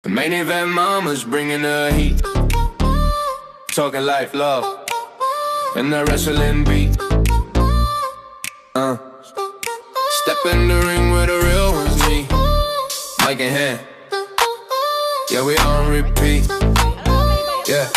The main event mama's bringing the heat. Talking life, love, and the wrestling beat. Step in the ring where the real ones meet. Mic in hand. Yeah, we on repeat. Yeah.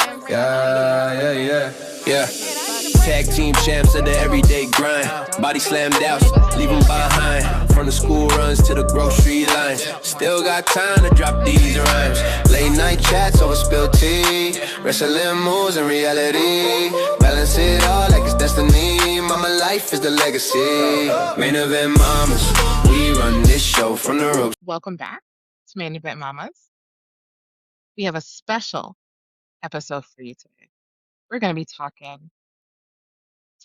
Tag team champs of the everyday grind. Body slammed out, leave them behind. From the school runs to the grocery lines. Still got time to drop these rhymes. Late night chats over spilled tea. Wrestling moves in reality. Balance it all like it's destiny. Mama life is the legacy. Main event mamas, we run this show from the ropes. Welcome back to Main Event Mamas. We have a special episode for you today. We're going to be talking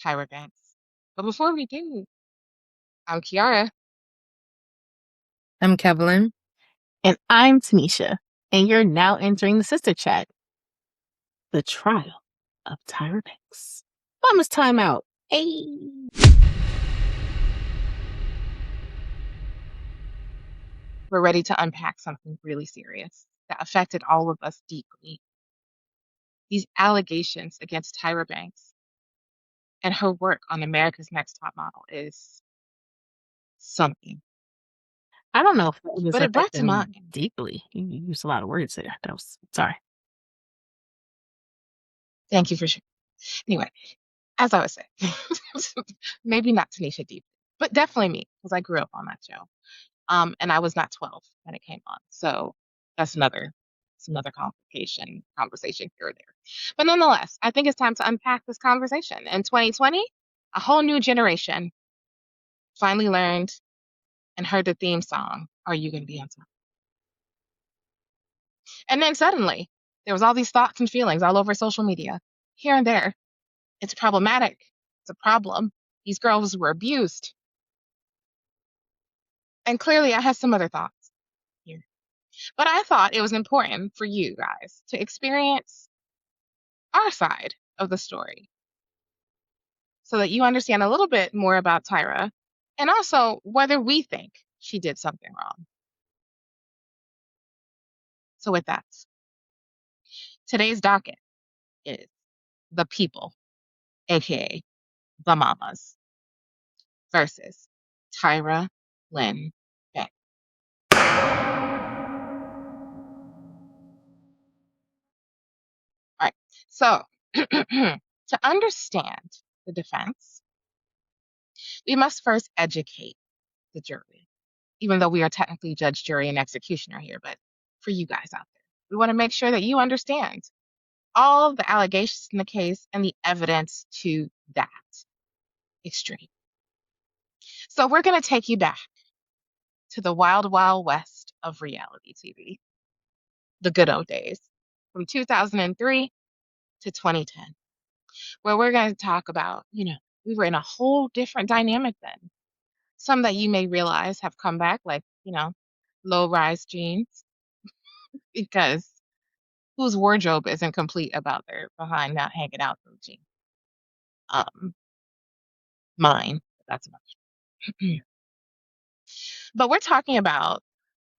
Tyra Banks. But before we do, I'm Kiara. I'm Kevlin. And I'm Tanisha. And you're now entering the sister chat. The trial of Tyra Banks. Mama's timeout. Hey. We're ready to unpack something really serious that affected all of us deeply. These allegations against Tyra Banks and her work on America's Next Top Model is something. I don't know if it was But it brought to mind deeply. You used a lot of words there. Sorry. Thank you for sharing. Anyway, as I was saying, maybe not Tanisha deep, but definitely me, because I grew up on that show. And I was not 12 when it came on. So that's another conversation here or there. But nonetheless, I think it's time to unpack this conversation. In 2020, a whole new generation finally learned and heard the theme song, Are You Gonna Be On Top? And then suddenly, there was all these thoughts and feelings all over social media, here and there. It's problematic. It's a problem. These girls were abused. And clearly, I had some other thoughts here. But I thought it was important for you guys to experience our side of the story so that you understand a little bit more about Tyra and also whether we think she did something wrong. So with that, today's docket is the people, aka the mamas, versus Tyra Lynn Banks. All right, so to understand the defense, we must first educate the jury, even though we are technically judge, jury, and executioner here. But for you guys out there, we want to make sure that you understand all of the allegations in the case and the evidence to that extreme. So we're going to take you back to the wild, wild west of reality TV, the good old days, from 2003 to 2010, where we're going to talk about, we were in a whole different dynamic then. Some that you may realize have come back, like, low-rise jeans, because whose wardrobe isn't complete about their behind not hanging out from jeans? Mine. That's about it. But we're talking about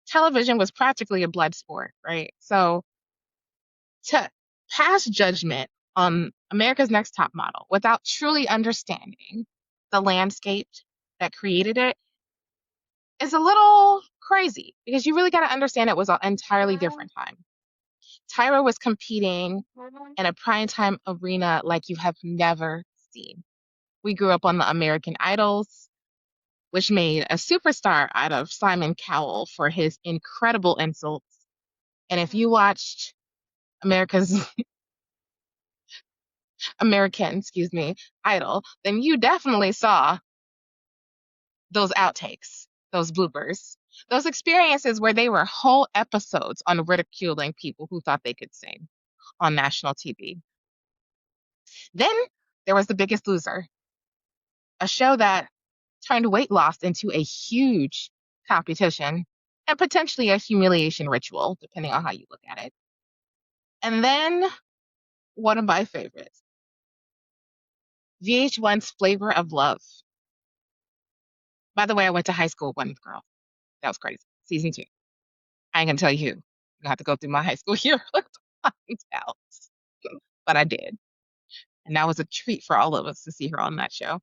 television was practically a blood sport, right? So to pass judgment on America's Next Top Model without truly understanding the landscape that created it is a little crazy because you really got to understand it was an entirely different time. Tyra was competing in a primetime arena like you have never seen. We grew up on the American Idols, which made a superstar out of Simon Cowell for his incredible insults. And if you watched American Idol, then you definitely saw those outtakes, those bloopers, those experiences where they were whole episodes on ridiculing people who thought they could sing on national TV. Then there was The Biggest Loser, a show that turned weight loss into a huge competition and potentially a humiliation ritual, depending on how you look at it. And then one of my favorites, VH1's Flavor of Love. By the way, I went to high school with one girl. That was crazy. Season 2. I ain't gonna tell you who. I have to go through my high school year to find out. But I did. And that was a treat for all of us to see her on that show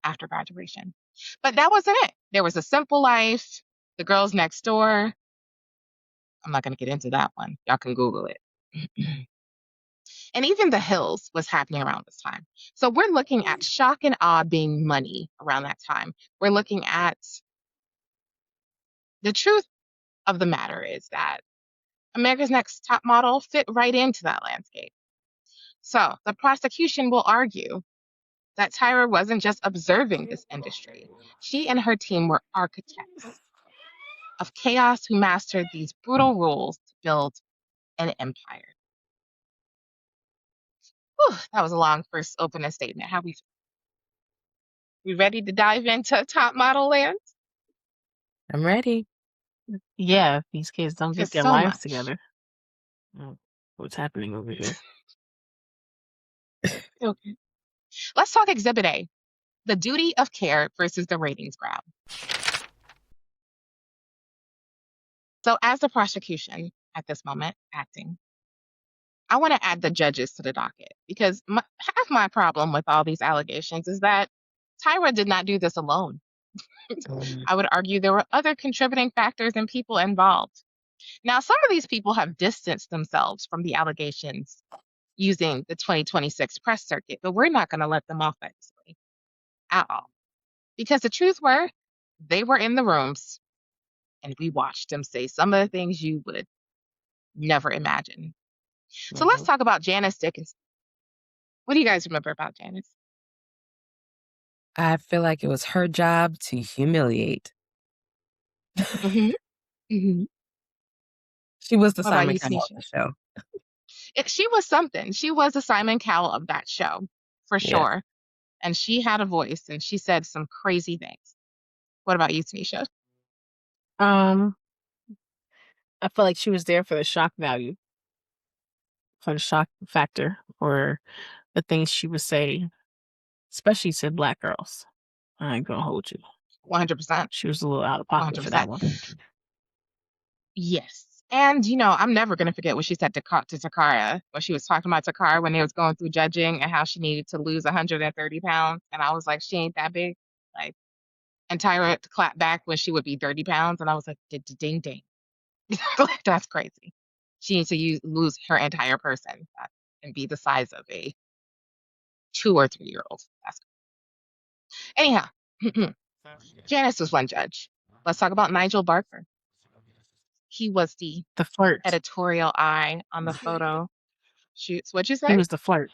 after graduation. But that wasn't it. There was A Simple Life, The Girls Next Door. I'm not going to get into that one. Y'all can Google it. And even The Hills was happening around this time. So we're looking at shock and awe being money around that time. We're looking at the truth of the matter is that America's Next Top Model fit right into that landscape. So the prosecution will argue that Tyra wasn't just observing this industry. She and her team were architects of chaos who mastered these brutal rules to build an empire. Whew, that was a long first opening statement. How we ready to dive into top model land? I'm ready. Yeah, if these kids don't get There's their so lives much. together. What's happening over here? Okay. Let's talk Exhibit A, the duty of care versus the ratings grab. So as the prosecution at this moment acting, I want to add the judges to the docket because half my problem with all these allegations is that Tyra did not do this alone. I would argue there were other contributing factors and people involved. Now, some of these people have distanced themselves from the allegations using the 2026 press circuit, but we're not going to let them off that easily at all. Because the truth were, they were in the rooms and we watched them say some of the things you would never imagine. So let's talk about Janice Dickinson. What do you guys remember about Janice? I feel like it was her job to humiliate. Mm-hmm. Mm-hmm. She was the What about Simon you, Cowell of Tanisha? the show. She was something. She was the Simon Cowell of that show, for Yeah. sure. And she had a voice and she said some crazy things. What about you, Tanisha? I feel like she was there for the shock value, for the shock factor, or the things she would say, especially to black girls. I ain't gonna hold you. 100%. She was a little out of pocket for that 100%. one. Yes. And, I'm never going to forget what she said to Takara when she was talking about Takara when they was going through judging and how she needed to lose 130 pounds. And I was like, she ain't that big. Like, and Tyra clapped back when she would be 30 pounds. And I was like, ding, ding. Like, that's crazy. She needs to lose her entire person and be the size of a 2 or 3-year-old. That's anyhow. Janice was one judge. Let's talk about Nigel Barker. He was the The flirt. editorial eye on the photo shoots. What'd you He say? was the flirt.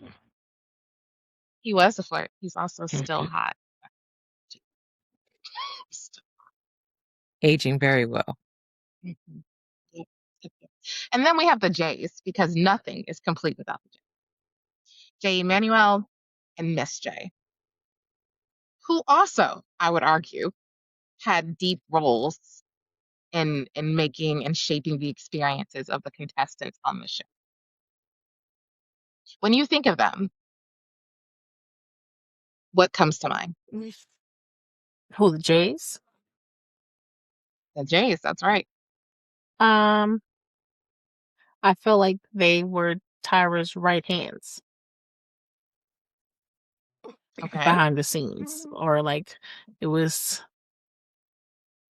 He was a flirt. He's also still hot. Aging very well. Mhm. Yep. And then we have the J's because nothing is complete without the J. J. Emanuel and Miss J, who also, I would argue, had deep roles in making and shaping the experiences of the contestants on the show. When you think of them, what comes to mind? Who, the Jays? The J's, that's right. I feel like they were Tyra's right hands Okay. behind the scenes, or like it was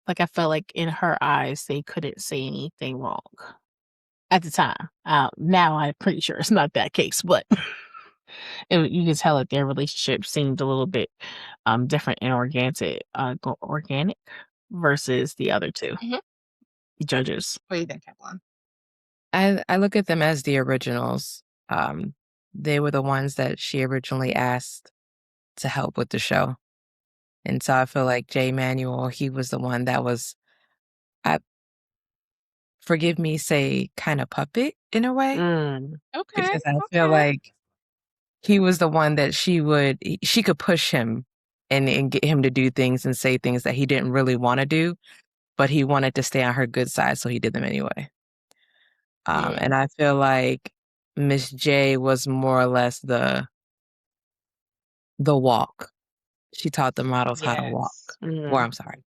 like I felt like in her eyes they couldn't say anything wrong at the time. Now I'm pretty sure it's not that case, but you can tell that their relationship seemed a little bit different and organic versus the other two Mhm. judges. What do you think, Evelyn? I look at them as the originals. They were the ones that she originally asked to help with the show. And so I feel like Jay Manuel, he was the one that was, forgive me, say, kind of puppet in a way. Okay. Because I feel like he was the one that she could push him and get him to do things and say things that he didn't really want to do, but he wanted to stay on her good side, so he did them anyway. And I feel like Miss J was more or less the walk. She taught the models how to walk. Or I'm sorry.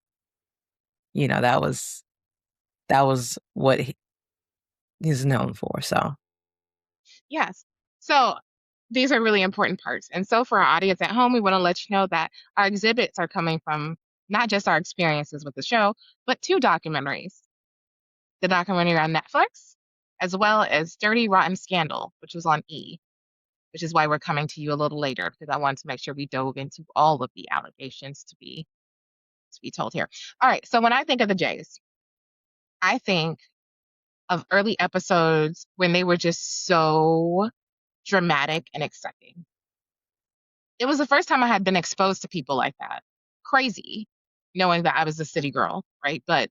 That was what he's known for. So Yes. So these are really important parts. And so for our audience at home, we want to let you know that our exhibits are coming from not just our experiences with the show, but 2 documentaries. The documentary on Netflix, as well as Dirty Rotten Scandal, which was on E, which is why we're coming to you a little later, because I wanted to make sure we dove into all of the allegations to be told here. All right, so when I think of the Jays, I think of early episodes when they were just so dramatic and exciting. It was the first time I had been exposed to people like that. Crazy, knowing that I was a city girl, right? But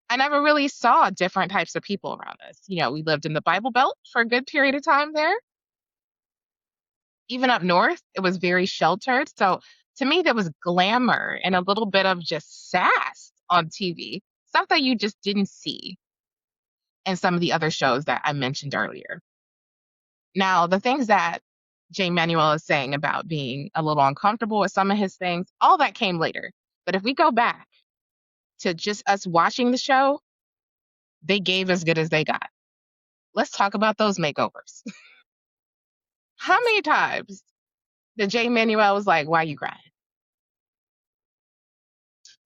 I never really saw different types of people around us. You know, we lived in the Bible Belt for a good period of time there. Even up north, it was very sheltered. So to me, there was glamour and a little bit of just sass on TV, stuff that you just didn't see in some of the other shows that I mentioned earlier. Now, the things that Jay Manuel is saying about being a little uncomfortable with some of his things, all that came later. But if we go back to just us watching the show, they gave as good as they got. Let's talk about those makeovers. How many times did Jay Manuel was like, "Why you crying?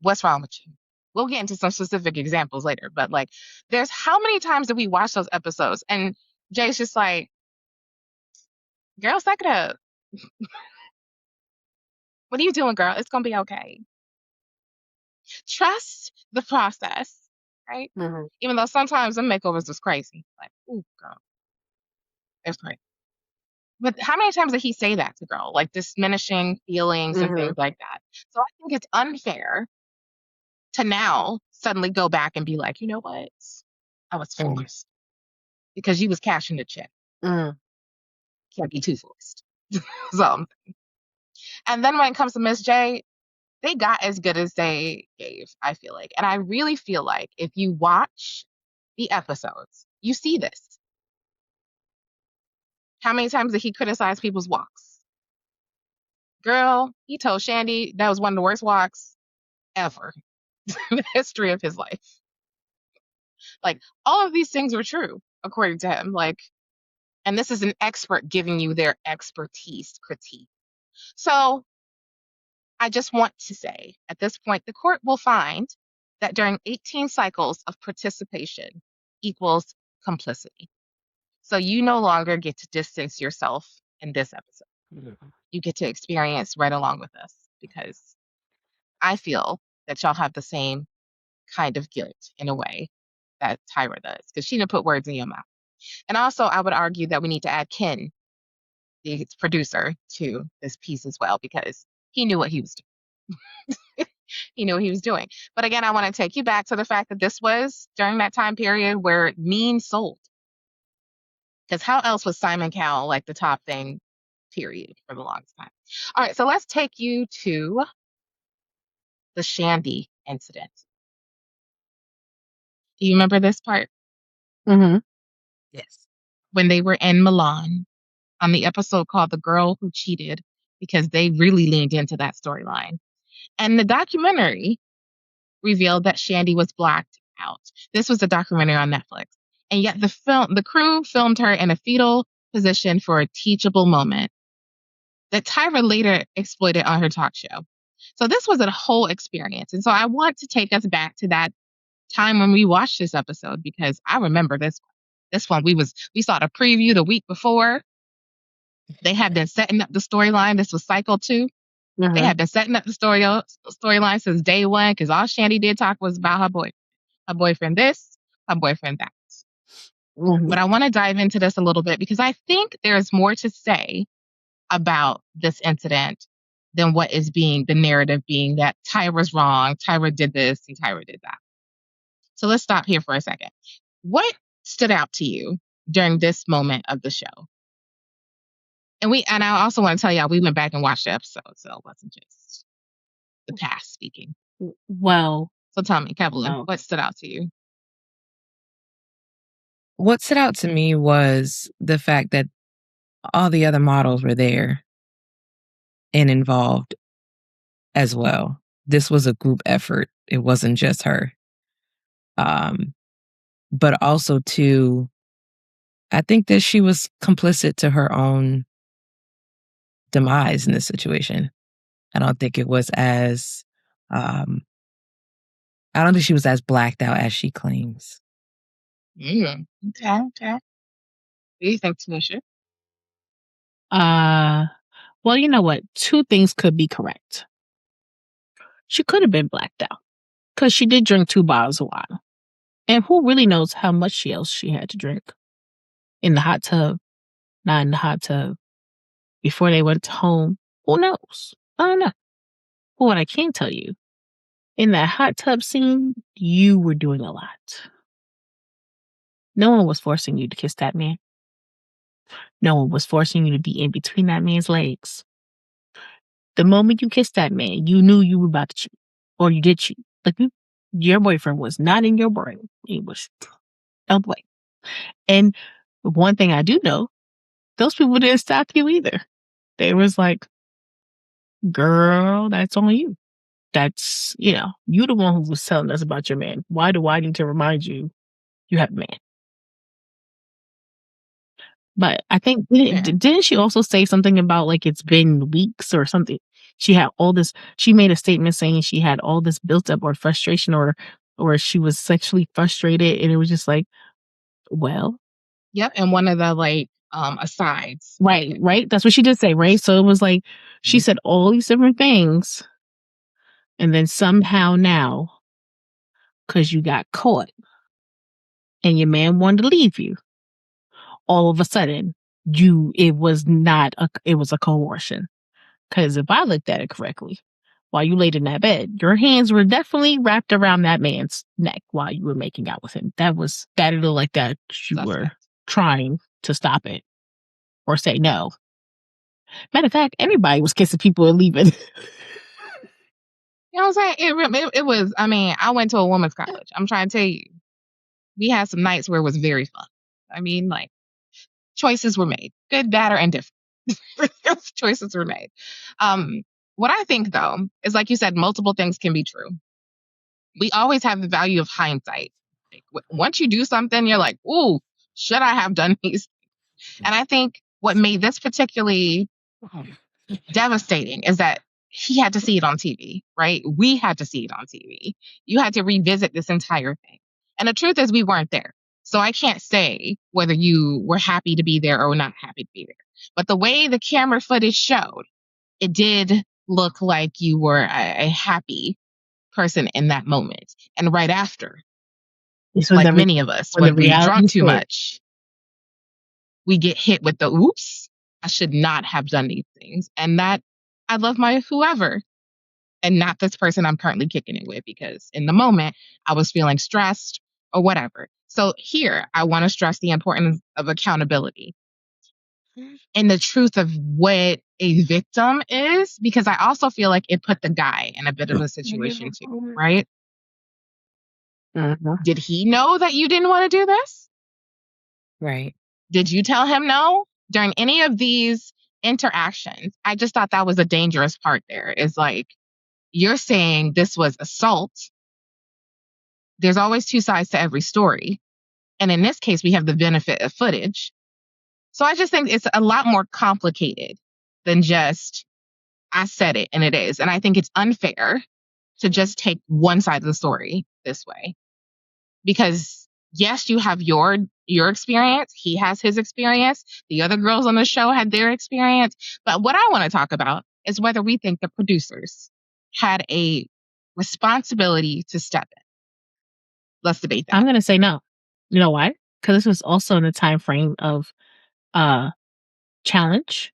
What's wrong with you?" We'll get into some specific examples later, but like, there's how many times did we watch those episodes? And Jay's just like, "Girl, suck it up. What are you doing, girl? It's gonna be okay. Trust the process, right?" Mm-hmm. Even though sometimes the makeovers was crazy. Like, ooh, girl, it's crazy. But how many times did he say that to girl? Like diminishing feelings and Mm-hmm. things like that. So I think it's unfair to now suddenly go back and be like, you know what? I was forced because you was cashing the check. Mm-hmm. Can't be too forced. So, and then when it comes to Miss J, they got as good as they gave, I feel like. And I really feel like if you watch the episodes, you see this. How many times did he criticize people's walks? Girl, he told Shandy that was one of the worst walks ever in the history of his life. Like, all of these things were true, according to him. Like, and this is an expert giving you their expertise critique. So I just want to say at this point, the court will find that during 18 cycles of participation equals complicity. So you no longer get to distance yourself in this episode. You get to experience right along with us because I feel that y'all have the same kind of guilt in a way that Tyra does because she didn't put words in your mouth. And also, I would argue that we need to add Ken, the producer, to this piece as well because he knew what he was doing. He knew what he was doing. But again, I want to take you back to the fact that this was during that time period where mean sold. Because how else was Simon Cowell like the top thing, period, for the longest time? All right, so let's take you to the Shandy incident. Do you remember this part? Mm-hmm. yes, When they were in Milan on the episode called The Girl Who Cheated, because they really leaned into that storyline. And the documentary revealed that Shandy was blacked out. This was a documentary on Netflix. And yet the crew filmed her in a fetal position for a teachable moment that Tyra later exploited on her talk show. So this was a whole experience. And so I want to take us back to that time when we watched this episode because I remember this one. This one we saw the preview the week before. They had been setting up the storyline. This was cycle 2. Mm-hmm. They had been setting up the storyline since day one because all Shandy did talk was about her boyfriend this, her boyfriend that. Mm-hmm. But I want to dive into this a little bit because I think there's more to say about this incident than what is being the narrative being that Tyra's wrong, Tyra did this, and Tyra did that. So let's stop here for a second. What stood out to you during this moment of the show? And I also want to tell y'all we went back and watched the episode, so it wasn't just the past speaking. Well, So tell me, Kevlin, Oh. what stood out to you? what stood out to me was the fact that all the other models were there and involved as well. This was a group effort. It wasn't just her. But also too, I think that she was complicit to her own demise in this situation. I don't think it was as, I don't think she was as blacked out as she claims. Okay. What do you think, Tanisha? Well, you know what? Two things could be correct. She could have been blacked out because she did drink 2 bottles of wine. And who really knows how much else she had to drink? In the hot tub, not in the hot tub, before they went home. Who knows? I don't know. But what I can tell you, in that hot tub scene, you were doing a lot. No one was forcing you to kiss that man. No one was forcing you to be in between that man's legs. The moment you kissed that man, you knew you were about to cheat. Or you did cheat. Like, your boyfriend was not in your brain. He was out the way. And one thing I do know, those people didn't stop you either. They was like, girl, that's on you. That's, you the one who was telling us about your man. Why do I need to remind you you have a man? But I think, didn't she also say something about like it's been weeks or something? She had all this, she made a statement saying she had all this built up or frustration or she was sexually frustrated. And it was just like, well. Yep. And one of the asides. Right. That's what she did say, right? So it was like, she said all these different things. And then somehow now, because you got caught and your man wanted to leave you, all of a sudden, it was a coercion. Because if I looked at it correctly, while you laid in that bed, your hands were definitely wrapped around that man's neck while you were making out with him. That it looked like that you were trying to stop it or say no. Matter of fact, everybody was kissing people and leaving. You know what I'm saying? It was, I went to a women's college. I'm trying to tell you, we had some nights where it was very fun. Choices were made, good, bad, or indifferent. Choices were made. What I think, though, is like you said, multiple things can be true. We always have the value of hindsight. Once you do something, you're like, ooh, should I have done these? And I think what made this particularly devastating is that he had to see it on TV, right? We had to see it on TV. You had to revisit this entire thing. And the truth is, we weren't there. So I can't say whether you were happy to be there or not happy to be there. But the way the camera footage showed, it did look like you were a happy person in that moment. And right after, like many of us, when we drunk too much, we get hit with the oops, I should not have done these things. And that I love my whoever and not this person I'm currently kicking it with, because in the moment I was feeling stressed or whatever. So here I want to stress the importance of accountability and the truth of what a victim is, because I also feel like it put the guy in a bit of a situation too, right? Mm-hmm. Did he know that you didn't want to do this? Right. Did you tell him no during any of these interactions? I just thought that was a dangerous part there. Is like, you're saying this was assault. There's always two sides to every story. And in this case, we have the benefit of footage. So I just think it's a lot more complicated than just, I said it and it is. And I think it's unfair to just take one side of the story this way. Because yes, you have your experience. He has his experience. The other girls on the show had their experience. But what I want to talk about is whether we think the producers had a responsibility to step in. Let's debate that. I'm going to say no. You know why? Because this was also in the time frame of challenge,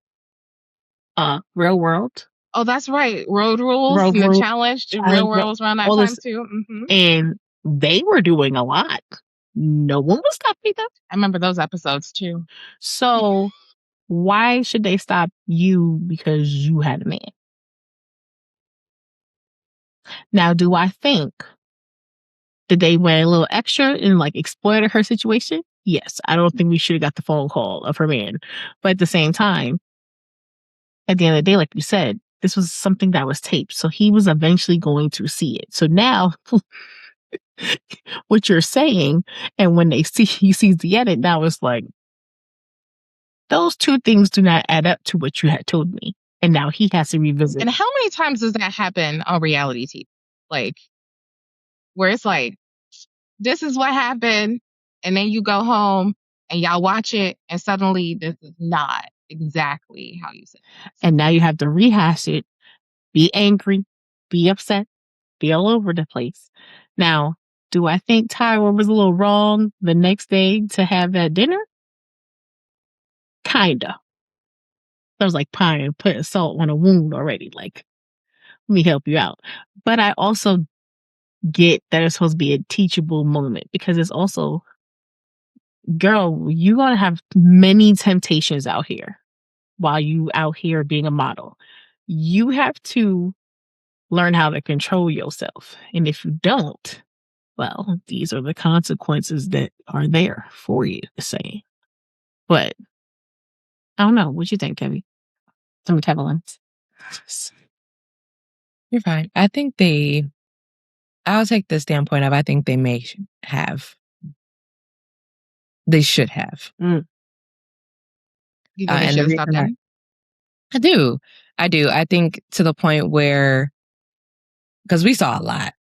real world. Oh, that's right. Road rules and the challenge. Real world was around that time too. Mm-hmm. And they were doing a lot. No one was stopping them. I remember those episodes too. So why should they stop you because you had a man? Now, do I think that they went a little extra and like exploited her situation? Yes. I don't think we should have got the phone call of her man. But at the same time, at the end of the day, like you said, this was something that was taped. So he was eventually going to see it. So now what you're saying, and when he sees the edit, now it's like, Those two things do not add up to what you had told me. And now he has to revisit. And how many times does that happen on reality TV? Like, where it's like, this is what happened, and then you go home and y'all watch it, and suddenly this is not exactly how you said it. And now you have to rehash it, be angry, be upset, be all over the place. Now, do I think Tyra was a little wrong the next day to have that dinner? Kinda. I was like putting salt on a wound already. Like, let me help you out. But I also get that it's supposed to be a teachable moment because it's also, girl, you're going to have many temptations out here while you out here being a model. You have to learn how to control yourself. And if you don't, well, these are the consequences that are there for you to say. But I don't know. What you think, Kevin? Some benevolence. You're fine. I think I'll take the standpoint of I think they should have. You think they And should the have stopped reason them? I do. I think to the point where, because we saw a lot,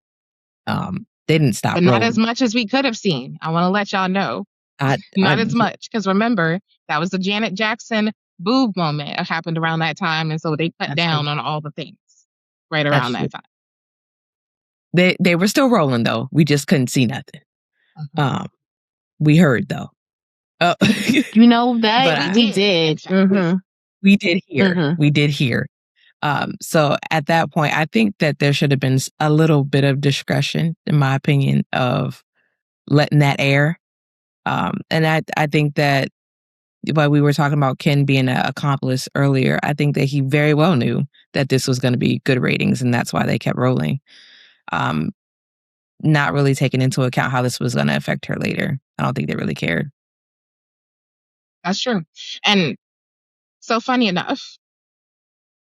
they didn't stop But not rolling. as much as we could have seen. I want to let y'all know. Not as much. Because remember, that was the Janet Jackson boob moment. It happened around that time. And so they cut That's down true. on all the things right That's around true. that time. They were still rolling though. We just couldn't see nothing. We heard though. You know that But we did. Mm-hmm. We did hear. Mm-hmm. We did hear. So at that point, I think that there should have been a little bit of discretion, in my opinion, of letting that air. And I think that while we were talking about Ken being an accomplice earlier, I think that he very well knew that this was going to be good ratings, and that's why they kept rolling. Not really taking into account how this was going to affect her later. I don't think they really cared. That's true. And so funny enough,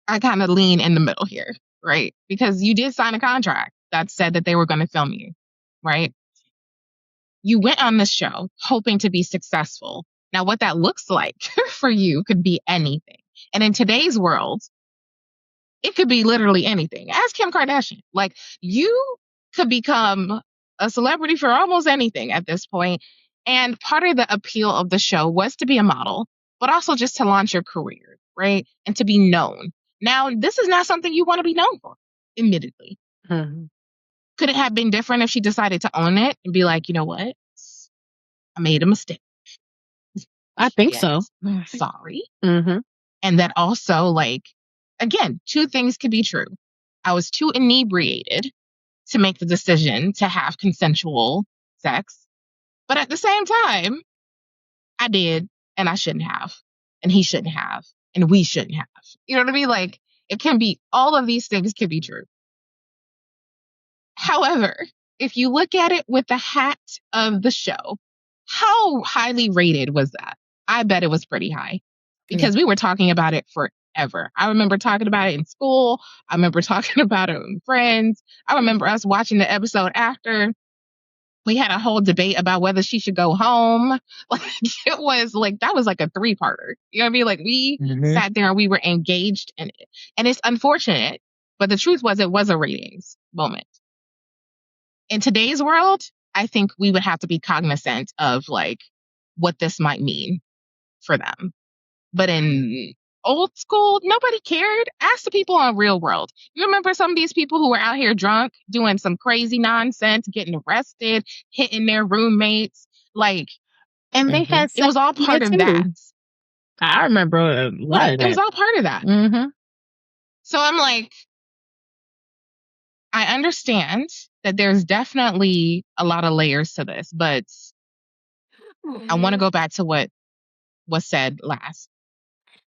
I kind of lean in the middle here, right? Because you did sign a contract that said that they were going to film you, right? You went on this show hoping to be successful. Now, what that looks like for you could be anything. And in today's world, it could be literally anything. Ask Kim Kardashian. Like, you could become a celebrity for almost anything at this point. And part of the appeal of the show was to be a model, but also just to launch your career, right? And to be known. Now, this is not something you want to be known for, admittedly. Mm-hmm. Could it have been different if she decided to own it and be like, you know what? I made a mistake. I think so. Sorry. Mm-hmm. And that also, like, again, two things could be true. I was too inebriated to make the decision to have consensual sex. But at the same time, I did, and I shouldn't have, and he shouldn't have, and we shouldn't have. You know what I mean? Like, it can be, all of these things can be true. However, if you look at it with the hat of the show, how highly rated was that? I bet it was pretty high because we were talking about it forever. I remember talking about it in school. I remember talking about it with friends. I remember us watching the episode after. We had a whole debate about whether she should go home. Like, it was like, that was like a 3-parter. You know what I mean? Like, we sat there and we were engaged in it. And it's unfortunate, but the truth was, it was a ratings moment. In today's world, I think we would have to be cognizant of like what this might mean for them. But in old school, nobody cared. Ask the people on Real World. You remember some of these people who were out here drunk, doing some crazy nonsense, getting arrested, hitting their roommates, like, and they had it was all part of that. I remember a lot of that. It was all part of that. Mm-hmm. So I'm like, I understand that there's definitely a lot of layers to this, but I want to go back to what was said last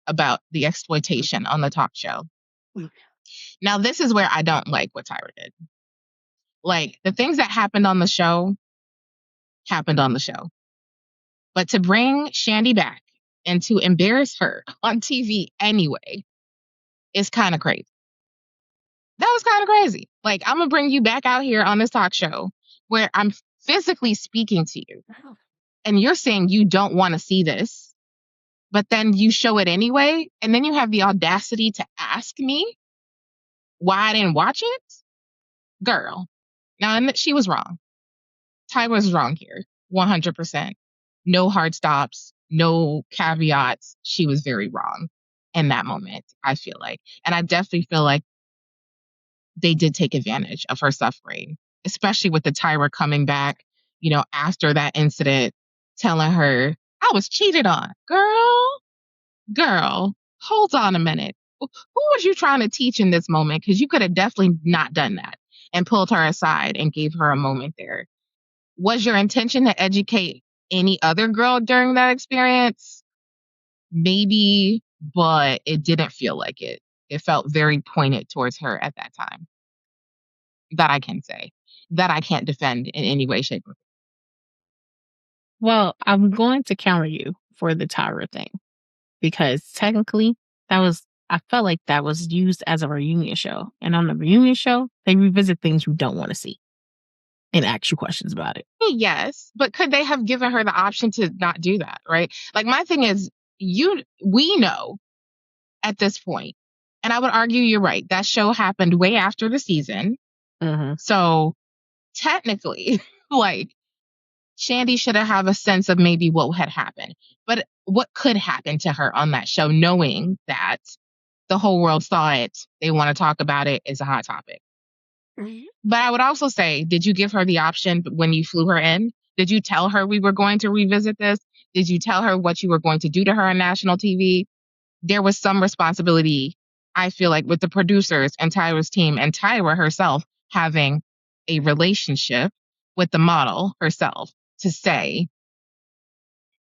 about the exploitation on the talk show. Now, this is where I don't like what Tyra did. Like, the things that happened on the show happened on the show. But to bring Shandy back and to embarrass her on TV anyway is kind of crazy. That was kind of crazy. Like, I'm going to bring you back out here on this talk show where I'm physically speaking to you. And you're saying you don't want to see this. but then you show it anyway, and then you have the audacity to ask me why I didn't watch it? Girl. Now, and she was wrong. Ty was wrong here, 100%. No hard stops, no caveats. She was very wrong in that moment, I feel like. And I definitely feel like they did take advantage of her suffering, especially with the Tyra coming back, after that incident, telling her, I was cheated on. Girl, hold on a minute. Who was you trying to teach in this moment? Because you could have definitely not done that and pulled her aside and gave her a moment there. Was your intention to educate any other girl during that experience? Maybe, but it didn't feel like it. It felt very pointed towards her at that time. That I can say. That I can't defend in any way, shape, or form. Well, I'm going to counter you for the Tyra thing because technically I felt like that was used as a reunion show. And on the reunion show, they revisit things you don't want to see and ask you questions about it. Yes, but could they have given her the option to not do that, right? Like, my thing is, we know at this point, and I would argue you're right, that show happened way after the season. Mm-hmm. So technically, like, Shandy should have a sense of maybe what had happened. But what could happen to her on that show, knowing that the whole world saw it, they want to talk about it, is a hot topic. Mm-hmm. But I would also say, did you give her the option when you flew her in? Did you tell her we were going to revisit this? Did you tell her what you were going to do to her on national TV? There was some responsibility, I feel like, with the producers and Tyra's team and Tyra herself having a relationship with the model herself to say,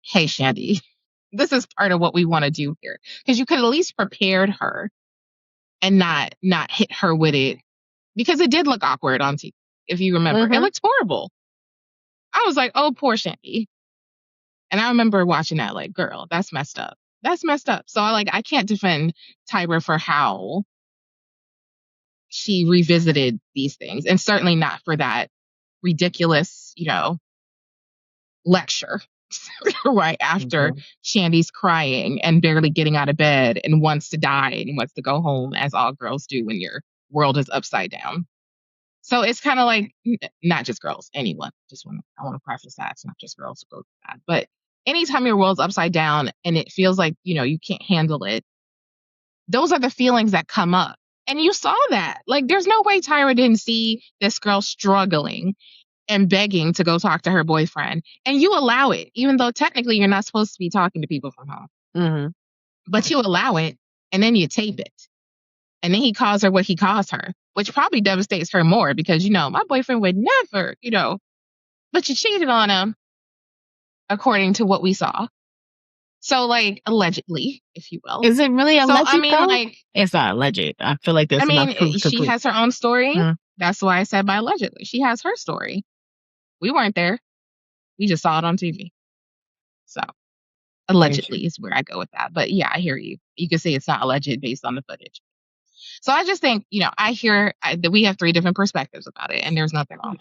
hey, Shandy, this is part of what we want to do here. Because you could at least prepared her and not hit her with it. Because it did look awkward on TV, if you remember. Mm-hmm. It looked horrible. I was like, oh, poor Shandy. And I remember watching that like, girl, that's messed up. That's messed up. So I can't defend Tyra for how she revisited these things. And certainly not for that ridiculous, lecture right after Shandy's crying and barely getting out of bed and wants to die and wants to go home, as all girls do when your world is upside down. So it's kind of like, not just girls, anyone. I want to preface that it's not just girls who go through that. But anytime your world's upside down and it feels like, you can't handle it, those are the feelings that come up. And you saw that. Like, there's no way Tyra didn't see this girl struggling and begging to go talk to her boyfriend. And you allow it, even though technically you're not supposed to be talking to people from home. Mm-hmm. But you allow it, and then you tape it. And then he calls her what he calls her, which probably devastates her more because, my boyfriend would never, but you cheated on him, according to what we saw. So, like, allegedly, if you will. Is it really alleged? So, I mean, like, it's not alleged. I feel like there's enough proof to she has her own story. That's why I said by allegedly. She has her story. We weren't there. We just saw it on TV. So, allegedly is where I go with that. But yeah, I hear you. You could say it's not alleged based on the footage. So I just think, I hear that we have 3 different perspectives about it, and there's nothing wrong.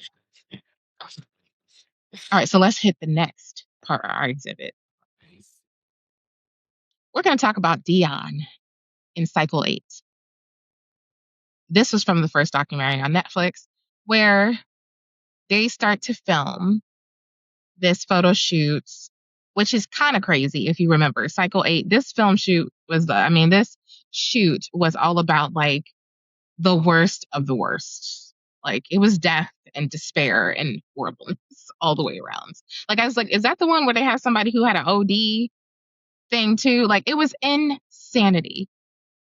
All right, so let's hit the next part of our exhibit. We're going to talk about Dion in Cycle 8. This was from the first documentary on Netflix, where they start to film this photo shoot, which is kind of crazy if you remember. Cycle 8, this film shoot was, this shoot was all about, like, the worst of the worst. Like, it was death and despair and horribleness all the way around. Like, I was like, is that the one where they have somebody who had an OD thing too? Like, it was insanity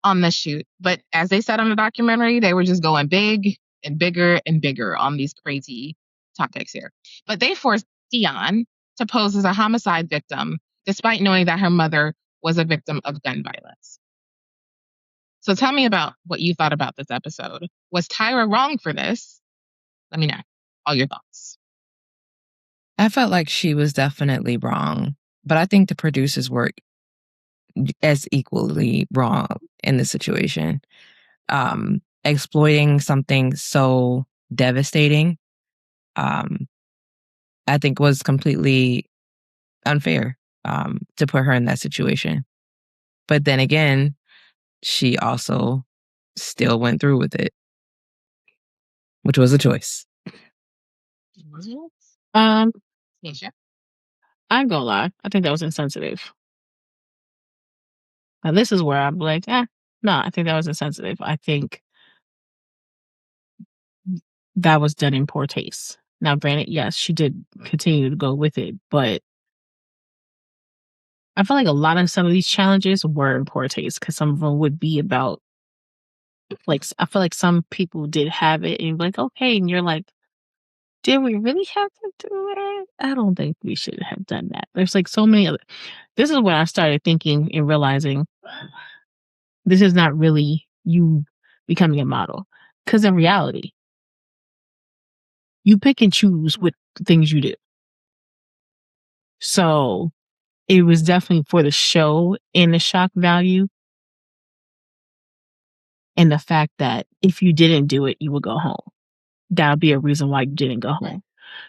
on the shoot. But as they said on the documentary, they were just going big and bigger and bigger on these crazy topics here. But they forced Dion to pose as a homicide victim, despite knowing that her mother was a victim of gun violence. So tell me about what you thought about this episode. Was Tyra wrong for this? Let me know all your thoughts. I felt like she was definitely wrong, but I think the producers were as equally wrong in this situation. Exploiting something so devastating, I think was completely unfair. to put her in that situation. But then again, she also still went through with it, which was a choice. Nisha? I ain't gonna lie. I think that was insensitive. Now, this is where I'm like, no, I think that was insensitive. I think that was done in poor taste. Now, granted, yes, she did continue to go with it, but I feel like a lot of some of these challenges were in poor taste because some of them would be about, like, I feel like some people did have it and you're like, okay, and you're like, did we really have to do it? I don't think we should have done that. There's like so many other. This is when I started thinking and realizing this is not really you becoming a model. Because in reality, you pick and choose what things you do. So it was definitely for the show and the shock value. And the fact that if you didn't do it, you would go home. That would be a reason why you didn't go home.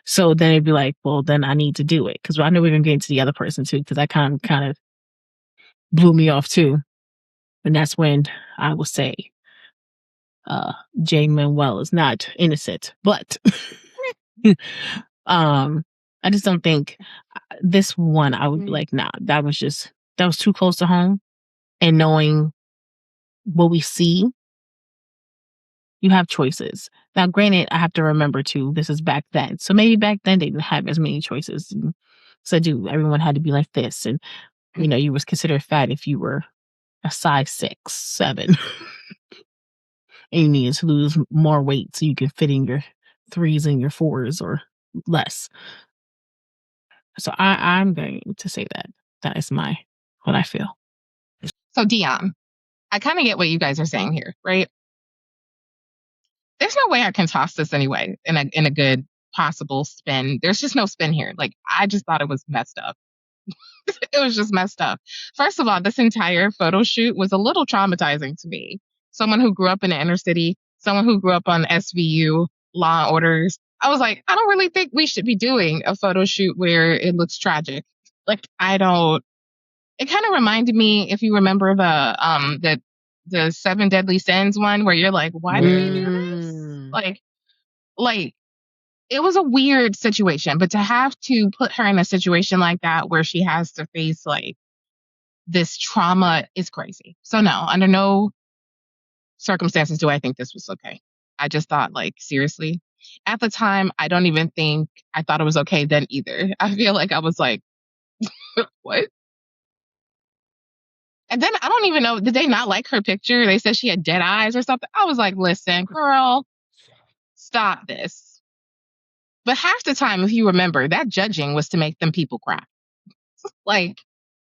So then it'd be like, well, then I need to do it. Because I know we're going to get into the other person too, because that kind of blew me off too. And that's when I would say Jay Manuel is not innocent. But I just don't think this one, I would be like, nah, that was too close to home. And knowing what we see, you have choices. Now, granted, I have to remember too, this is back then. So maybe back then they didn't have as many choices. So everyone had to be like this. And, you was considered fat if you were a size 6, 7. And you needed to lose more weight so you could fit in your 3s and your 4s or less. So I'm going to say that. That is what I feel. So Dion, I kind of get what you guys are saying here, right? There's no way I can toss this anyway in a good possible spin. There's just no spin here. Like, I just thought it was messed up. It was just messed up. First of all, this entire photo shoot was a little traumatizing to me. Someone who grew up in the inner city, someone who grew up on SVU, Law and Orders. I was like, I don't really think we should be doing a photo shoot where it looks tragic. Like, I don't. It kind of reminded me, if you remember the 7 Deadly Sins one, where you're like, why did they do this? Like it was a weird situation, but to have to put her in a situation like that where she has to face like this trauma is crazy. So no, under no circumstances do I think this was okay. I just thought, like, seriously. At the time, I don't even think I thought it was okay then either. I feel like I was like, what? And then I don't even know, did they not like her picture? They said she had dead eyes or something. I was like, listen, girl, stop this. But half the time, if you remember, that judging was to make them people cry. Like,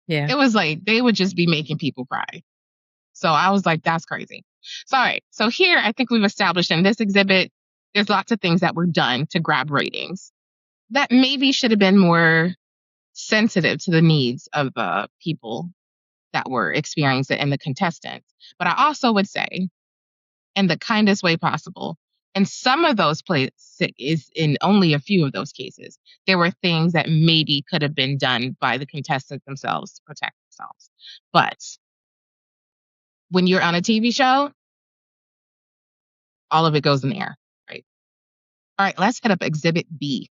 Yeah. it was like they would just be making people cry. So I was like, that's crazy. So, all right. So here, I think we've established in this exhibit, there's lots of things that were done to grab ratings that maybe should have been more sensitive to the needs of people that were experiencing it and the contestants. But I also would say, in the kindest way possible, in some of those places, in only a few of those cases, there were things that maybe could have been done by the contestants themselves to protect themselves. But when you're on a TV show, all of it goes in the air, right? All right, let's hit up Exhibit B.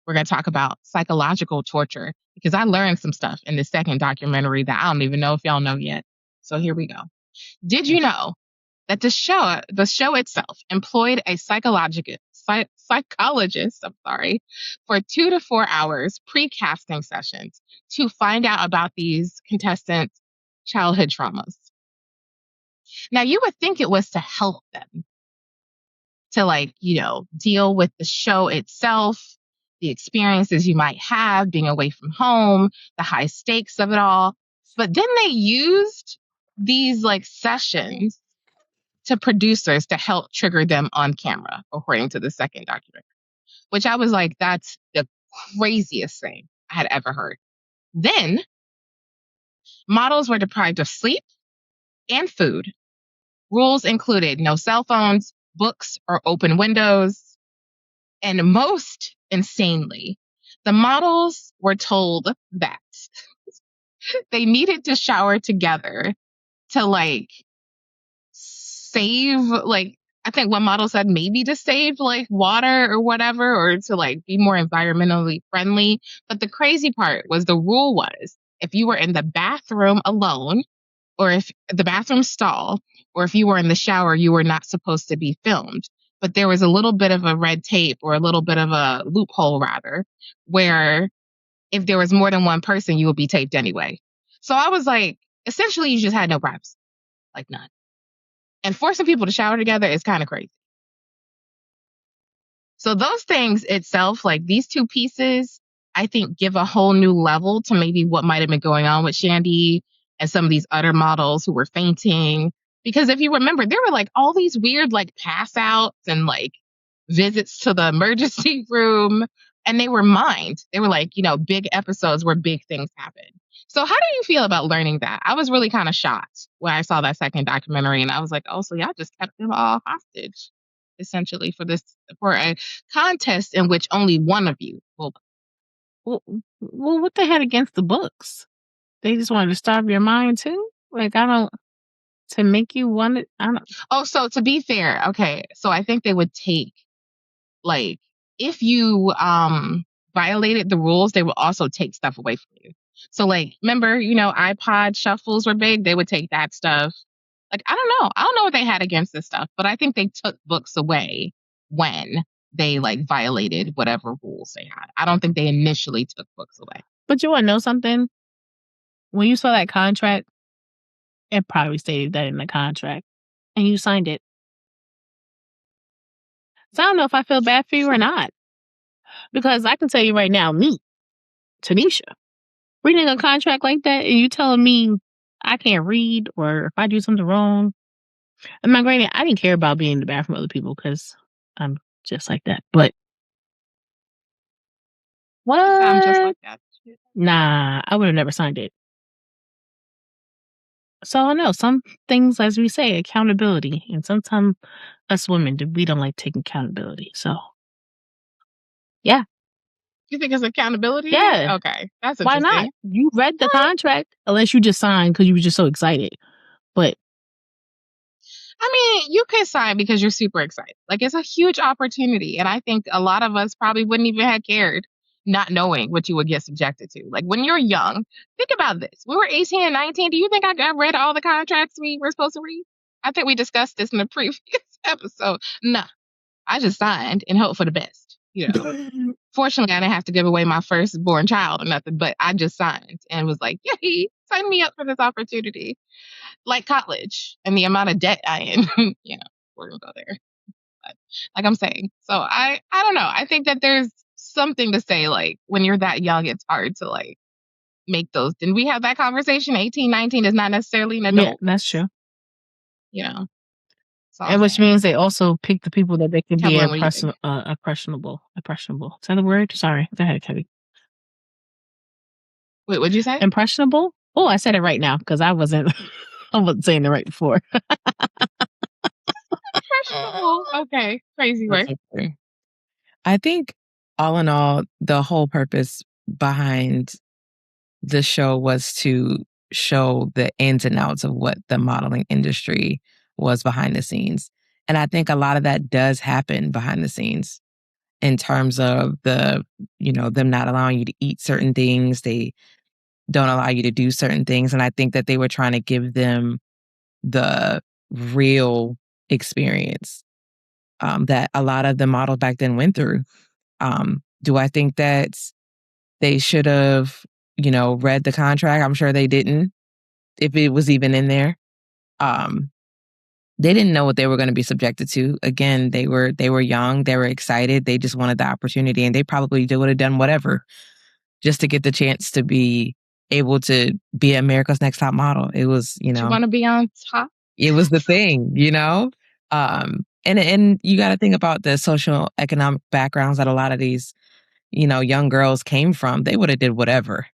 We're going to talk about psychological torture because I learned some stuff in the second documentary that I don't even know if y'all know yet. So here we go. Did you know that the show itself employed a psychologist, for 2 to 4 hours pre-casting sessions to find out about these contestants' childhood traumas? Now, you would think it was to help them to, like, deal with the show itself, the experiences you might have being away from home, the high stakes of it all. But then they used these like sessions to producers to help trigger them on camera, according to the second documentary, which I was like, that's the craziest thing I had ever heard. Then models were deprived of sleep and food. Rules included no cell phones, books, or open windows. And most insanely, The models were told that they needed to shower together to like save, like, I think one model said maybe to save like water or whatever, or to like be more environmentally friendly. But the crazy part was the rule was if you were in the bathroom alone, or if the bathroom stall, or if you were in the shower, you were not supposed to be filmed. But there was a little bit of a red tape, or a little bit of a loophole rather, where if there was more than one person, you would be taped anyway. So I was like, essentially, you just had no privacy, like none. And forcing people to shower together is kind of crazy. So those things itself, like these two pieces, I think give a whole new level to maybe what might have been going on with Shandy and some of these other models who were fainting. Because if you remember, there were like all these weird like pass outs and like visits to the emergency room, and they were mined. They were like, you know, big episodes where big things happen. So how do you feel about learning that? I was really kind of shocked when I saw that second documentary, and I was like, oh, so y'all just kept them all hostage, essentially, for a contest in which only one of you will. Well, what they had against the books? They just wanted to starve your mind too. Like to make you want it. I don't. Oh, so to be fair, okay, so I think they would take, like, if you violated the rules, they would also take stuff away from you. So like, remember, you know, iPod shuffles were big. They would take that stuff. Like, I don't know what they had against this stuff, but I think they took books away when they like violated whatever rules they had. I don't think they initially took books away. But you want to know something? When you saw that contract, it probably stated that in the contract, and you signed it. So I don't know if I feel bad for you or not, because I can tell you right now, me, Tanisha, reading a contract like that, and you telling me I can't read, or if I do something wrong. And my granted, I didn't care about being in the bathroom with other people because I'm just like that. But I'm just what? like that. Nah, I would have never signed it. So I know some things, as we say, accountability, and sometimes us women, we don't like taking accountability. So yeah, You think it's accountability? yeah. Okay, that's Why not? interesting. You read the contract, unless you just signed because you were just so excited. But I mean, you could sign because you're super excited. Like, it's a huge opportunity. And I think a lot of us probably wouldn't even have cared not knowing what you would get subjected to. Like, when you're young, think about this. We were 18 and 19. Do you think I read all the contracts we were supposed to read? I think we discussed this in the previous episode. No, I just signed and hope for the best. You know, fortunately, I didn't have to give away my firstborn child or nothing, but I just signed and was like, yay, sign me up for this opportunity. Like college and the amount of debt I in, you know, we're gonna go there. But like I'm saying, so I don't know. I think that there's something to say, like, when you're that young, it's hard to like make those. Didn't we have that conversation? 18, 19 is not necessarily an yeah, adult, that's true. you know. So And which means they also pick the people that they can be Kevin, what do you think? impressionable. Impressionable. Is that the word? Sorry. Go ahead, Kevin. Wait, what'd you say? Impressionable? Oh, I said it right now because I wasn't saying it right before. Impressionable. Okay, crazy word. Okay. I think all in all, the whole purpose behind the show was to show the ins and outs of what the modeling industry was behind the scenes. And I think a lot of that does happen behind the scenes in terms of the, you know, them not allowing you to eat certain things. They don't allow you to do certain things. And I think that they were trying to give them the real experience that a lot of the models back then went through. Do I think that they should have, you know, read the contract? I'm sure they didn't, if it was even in there. They didn't know what they were going to be subjected to. Again, they were young, they were excited, they just wanted the opportunity, and they probably would have done whatever just to get the chance to be able to be America's Next Top Model. It was, you Do you know, want to be on top? it was the thing, you know? And you got to think about the social economic backgrounds that a lot of these, you know, young girls came from. They would have did whatever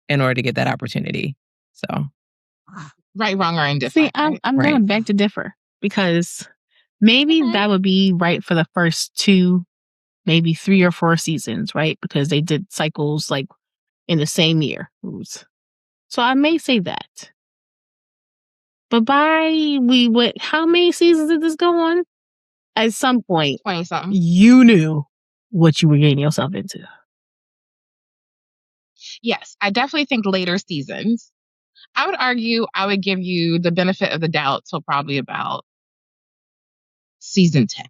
in order to get that opportunity. So, Right, wrong, or See, indifferent, I'm right? I'm right. gonna beg to differ because maybe Okay. that would be right for the first 2 maybe 3 or 4 seasons, right? Because they did cycles like in the same year. So I may say that. But how many seasons did this go on? At some point, 20 something. you knew what you were getting yourself into. Yes, I definitely think later seasons. I would argue I would give you the benefit of the doubt till probably about season 10.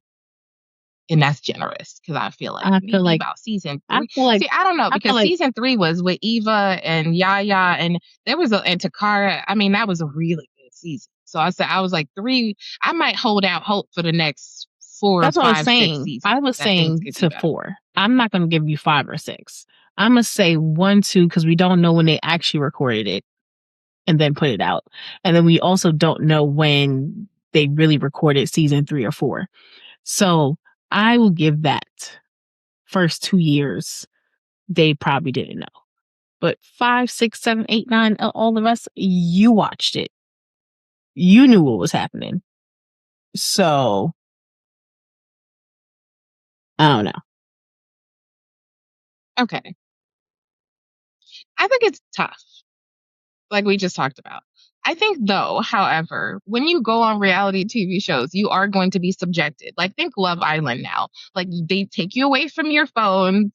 And that's generous because I feel like I feel maybe like about season I 3. feel like See, I don't know I feel because like season 3 was with Eva and Yaya, and and Takara. I mean, that was a really good season. So I was like 3. I might hold out hope for the next 4, that's what I was 5, 6 saying. seasons I was that things saying could be to better. 4. I'm not gonna give you 5 or 6. I'm gonna say 1, 2, because we don't know when they actually recorded it and then put it out. And then we also don't know when they really recorded season 3 or 4. So I will give that first 2 years, they probably didn't know. But 5, 6, 7, 8, 9, all the rest, you watched it. You knew what was happening. So I don't know. Okay. I think it's tough, like we just talked about. I think, though, however, when you go on reality TV shows, you are going to be subjected. Like, think Love Island now. Like, they take you away from your phone.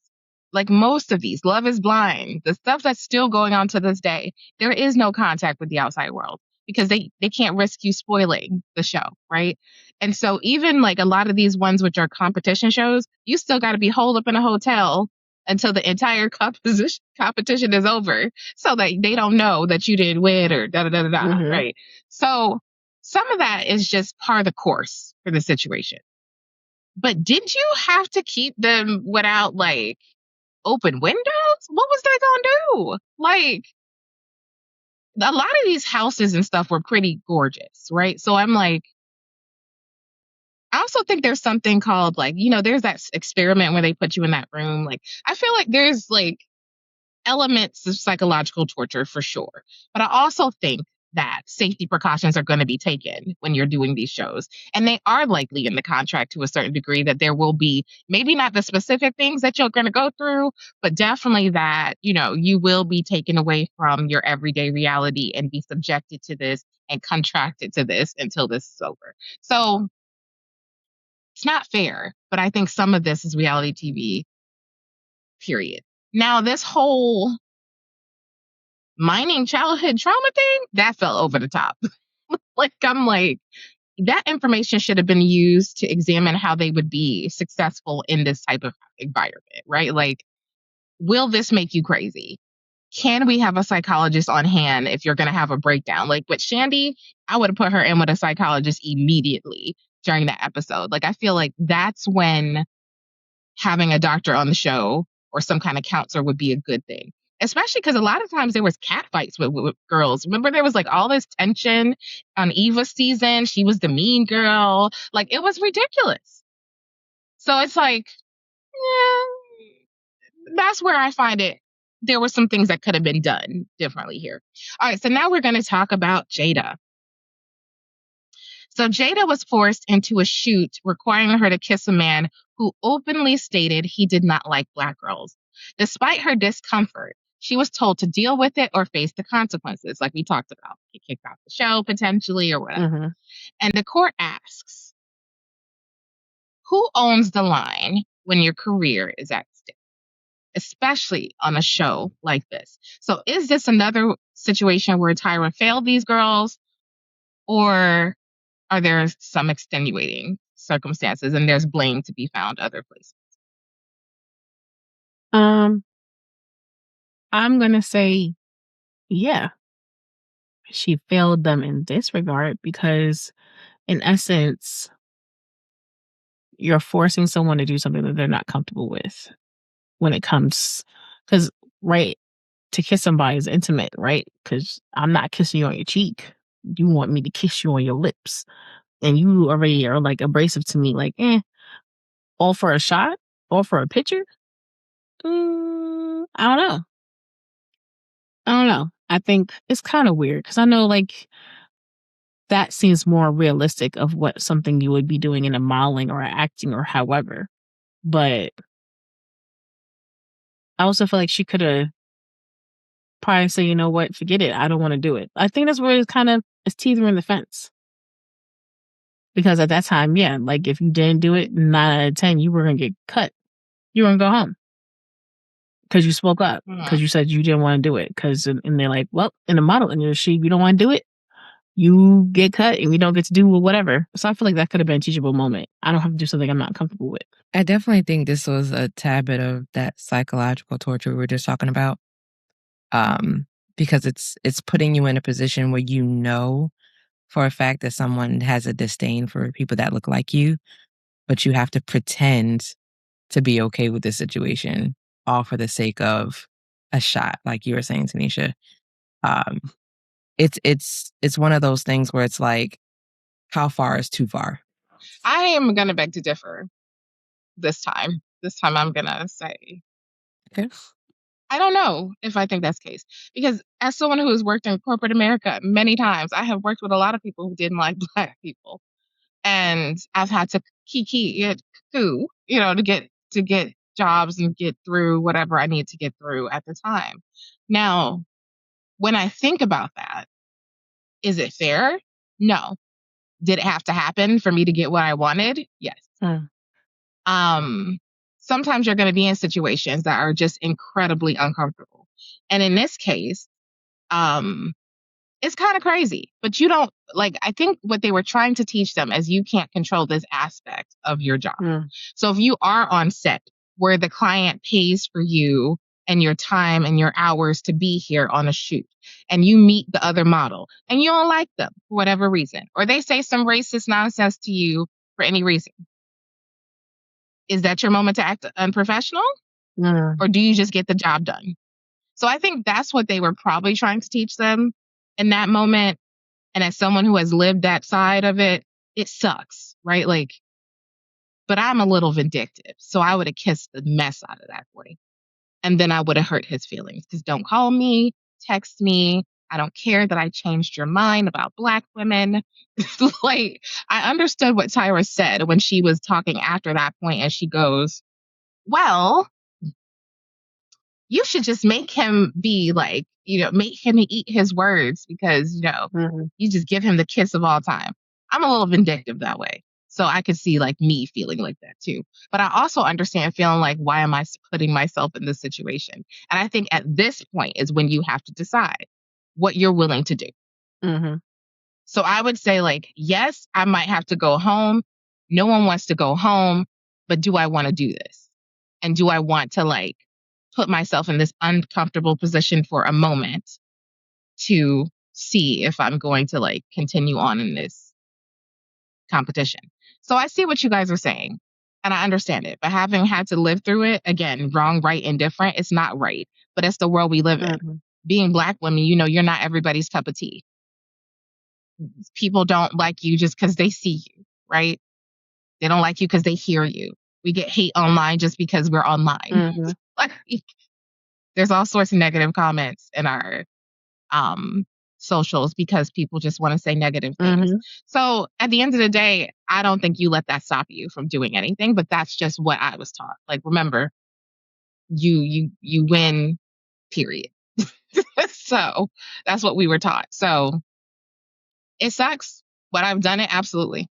Like most of these, Love is Blind, the stuff that's still going on to this day, there is no contact with the outside world because they can't risk you spoiling the show, right? And so even like a lot of these ones which are competition shows, you still got to be holed up in a hotel until the entire competition is over so that they don't know that you didn't win or da da da da da, Mhm. right? So some of that is just part of the course for the situation. But did you have to keep them without like open windows? What was they gonna do? Like, a lot of these houses and stuff were pretty gorgeous, right? So I'm like, I also think there's something called like, there's that experiment where they put you in that room. Like, I feel like there's like elements of psychological torture for sure. But I also think that safety precautions are going to be taken when you're doing these shows. And they are likely in the contract to a certain degree that there will be maybe not the specific things that you're going to go through, but definitely that, you will be taken away from your everyday reality and be subjected to this and contracted to this until this is over. So it's not fair, but I think some of this is reality TV, period. Now, this whole mining childhood trauma thing, that fell over the top. I'm like, that information should have been used to examine how they would be successful in this type of environment, right? Like, will this make you crazy? Can we have a psychologist on hand if you're going to have a breakdown? Like with Shandy, I would have put her in with a psychologist immediately during that episode. Like, I feel like that's when having a doctor on the show or some kind of counselor would be a good thing. Especially because a lot of times there was cat fights with girls. Remember, there was like all this tension on Eva's season. She was the mean girl. Like, it was ridiculous. So it's like, yeah, that's where I find it. There were some things that could have been done differently here. All right, so now we're going to talk about Jada. So Jada was forced into a shoot requiring her to kiss a man who openly stated he did not like Black girls. Despite her discomfort, she was told to deal with it or face the consequences, like we talked about. Get kicked off the show potentially or whatever. Mm-hmm. And the court asks, who owns the line when your career is at stake, especially on a show like this? So is this another situation where Tyra failed these girls, or are there some extenuating circumstances and there's blame to be found other places? I'm gonna say, yeah, she failed them in this regard because, in essence, you're forcing someone to do something that they're not comfortable with when it comes, because right, to kiss somebody is intimate, right? Because I'm not kissing you on your cheek. You want me to kiss you on your lips, and you already are like abrasive to me, like, all for a shot, all for a picture. I don't know. I think it's kind of weird because I know like that seems more realistic of what something you would be doing in a modeling or acting or however. But I also feel like she could have probably said, you know what, forget it. I don't want to do it. I think that's where it's teetering the fence. Because at that time, yeah, like if you didn't do it, 9 out of 10, you were going to get cut. You were going to go home. Because you spoke up. Because you said you didn't want to do it. And they're like, well, in the model industry, if you don't want to do it, you get cut and we don't get to do whatever. So I feel like that could have been a teachable moment. I don't have to do something I'm not comfortable with. I definitely think this was a tad bit of that psychological torture we were just talking about. Because it's putting you in a position where you know for a fact that someone has a disdain for people that look like you, but you have to pretend to be okay with the situation, all for the sake of a shot, like you were saying, Tanisha. It's one of those things where it's like, how far is too far? I am gonna beg to differ this time. This time I'm gonna say Okay. I don't know if I think that's the case. Because as someone who has worked in corporate America many times, I have worked with a lot of people who didn't like Black people. And I've had to to get jobs and get through whatever I need to get through at the time. Now, when I think about that, is it fair? No. Did it have to happen for me to get what I wanted? Yes. Sometimes you're going to be in situations that are just incredibly uncomfortable. And in this case, it's kind of crazy, but you don't I think what they were trying to teach them is you can't control this aspect of your job. So if you are on set where the client pays for you and your time and your hours to be here on a shoot, and you meet the other model and you don't like them for whatever reason, or they say some racist nonsense to you for any reason, is that your moment to act unprofessional? Or do you just get the job done? So I think that's what they were probably trying to teach them in that moment. And as someone who has lived that side of it, it sucks, right? But I'm a little vindictive. So I would have kissed the mess out of that boy. And then I would have hurt his feelings. Because don't call me, text me. I don't care that I changed your mind about Black women. I understood what Tyra said when she was talking after that point, and she goes, well, you should just make him be make him eat his words because, you just give him the kiss of all time. I'm a little vindictive that way. So I could see me feeling like that too. But I also understand feeling like, why am I putting myself in this situation? And I think at this point is when you have to decide what you're willing to do. So I would say yes, I might have to go home. No one wants to go home, but do I want to do this? And do I want to put myself in this uncomfortable position for a moment to see if I'm going to continue on in this competition? So I see what you guys are saying and I understand it, but having had to live through it, again, wrong, right, and different, it's not right, but it's the world we live in. Being Black women, you're not everybody's cup of tea. People don't like you just because they see you, right? They don't like you because they hear you. We get hate online just because we're online. There's all sorts of negative comments in our socials because people just want to say negative things. So at the end of the day, I don't think you let that stop you from doing anything, but that's just what I was taught. Remember, you win, period. So that's what we were taught. So it sucks, but I've done it, absolutely.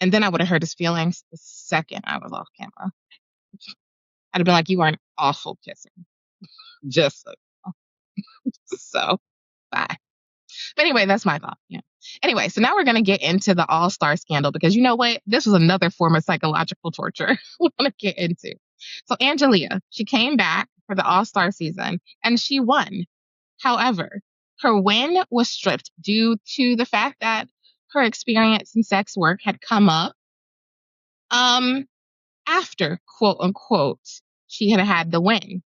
And then I would have hurt his feelings the second I was off camera. I'd have been like, you are an awful kisser. Just so. So, bye. But anyway, that's my thought. Yeah. Anyway, so now we're going to get into the All-Star scandal because you know what? This was another form of psychological torture we want to get into. So Analeigh, she came back for the All-Star season and she won. However, her win was stripped due to the fact that her experience in sex work had come up after, quote unquote, she had had the win.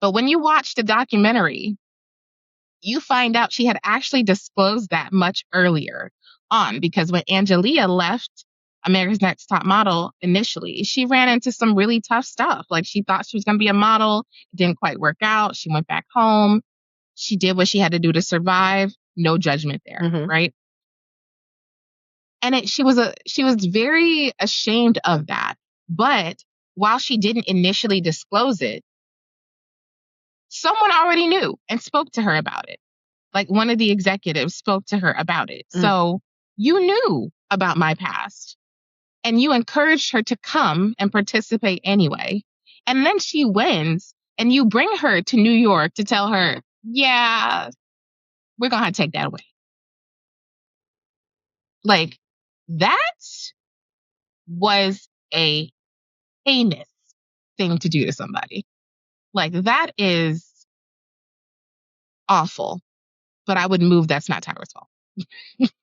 But when you watch the documentary, you find out she had actually disclosed that much earlier on, because when Analeigh left America's Next Top Model initially, she ran into some really tough stuff. She thought she was going to be a model. It didn't quite work out. She went back home. She did what she had to do to survive. No judgment there, right? And she was very ashamed of that. But while she didn't initially disclose it, someone already knew and spoke to her about it. Like one of the executives spoke to her about it. So you knew about my past and you encouraged her to come and participate anyway. And then she wins and you bring her to New York to tell her, yeah, we're going to have to take that away. Like, that was a heinous thing to do to somebody. Like, that is awful. But I would move That's Not Tyra's Fault.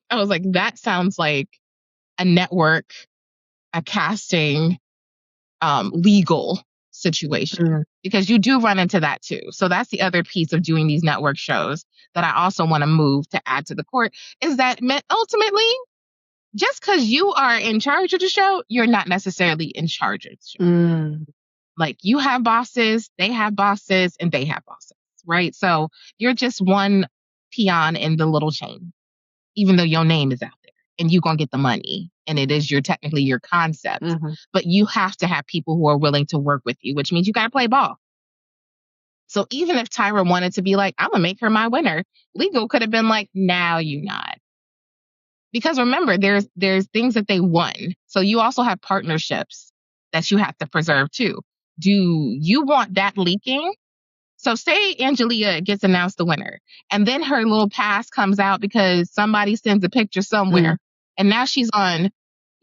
I was like, that sounds like a network, a casting, legal situation. Because you do run into that too. So that's the other piece of doing these network shows that I also want to move to add to the court, is that ultimately, just because you are in charge of the show, you're not necessarily in charge of the show. Like, you have bosses, they have bosses, and they have bosses, right? So you're just one peon in the little chain, even though your name is out there and you're going to get the money and it is technically your concept. But you have to have people who are willing to work with you, which means you got to play ball. So even if Tyra wanted to be like, I'm going to make her my winner, legal could have been like, now you not. Because remember, there's things that they won. So you also have partnerships that you have to preserve too. Do you want that leaking? So say Angelia gets announced the winner, and then her little past comes out because somebody sends a picture somewhere, and now she's on,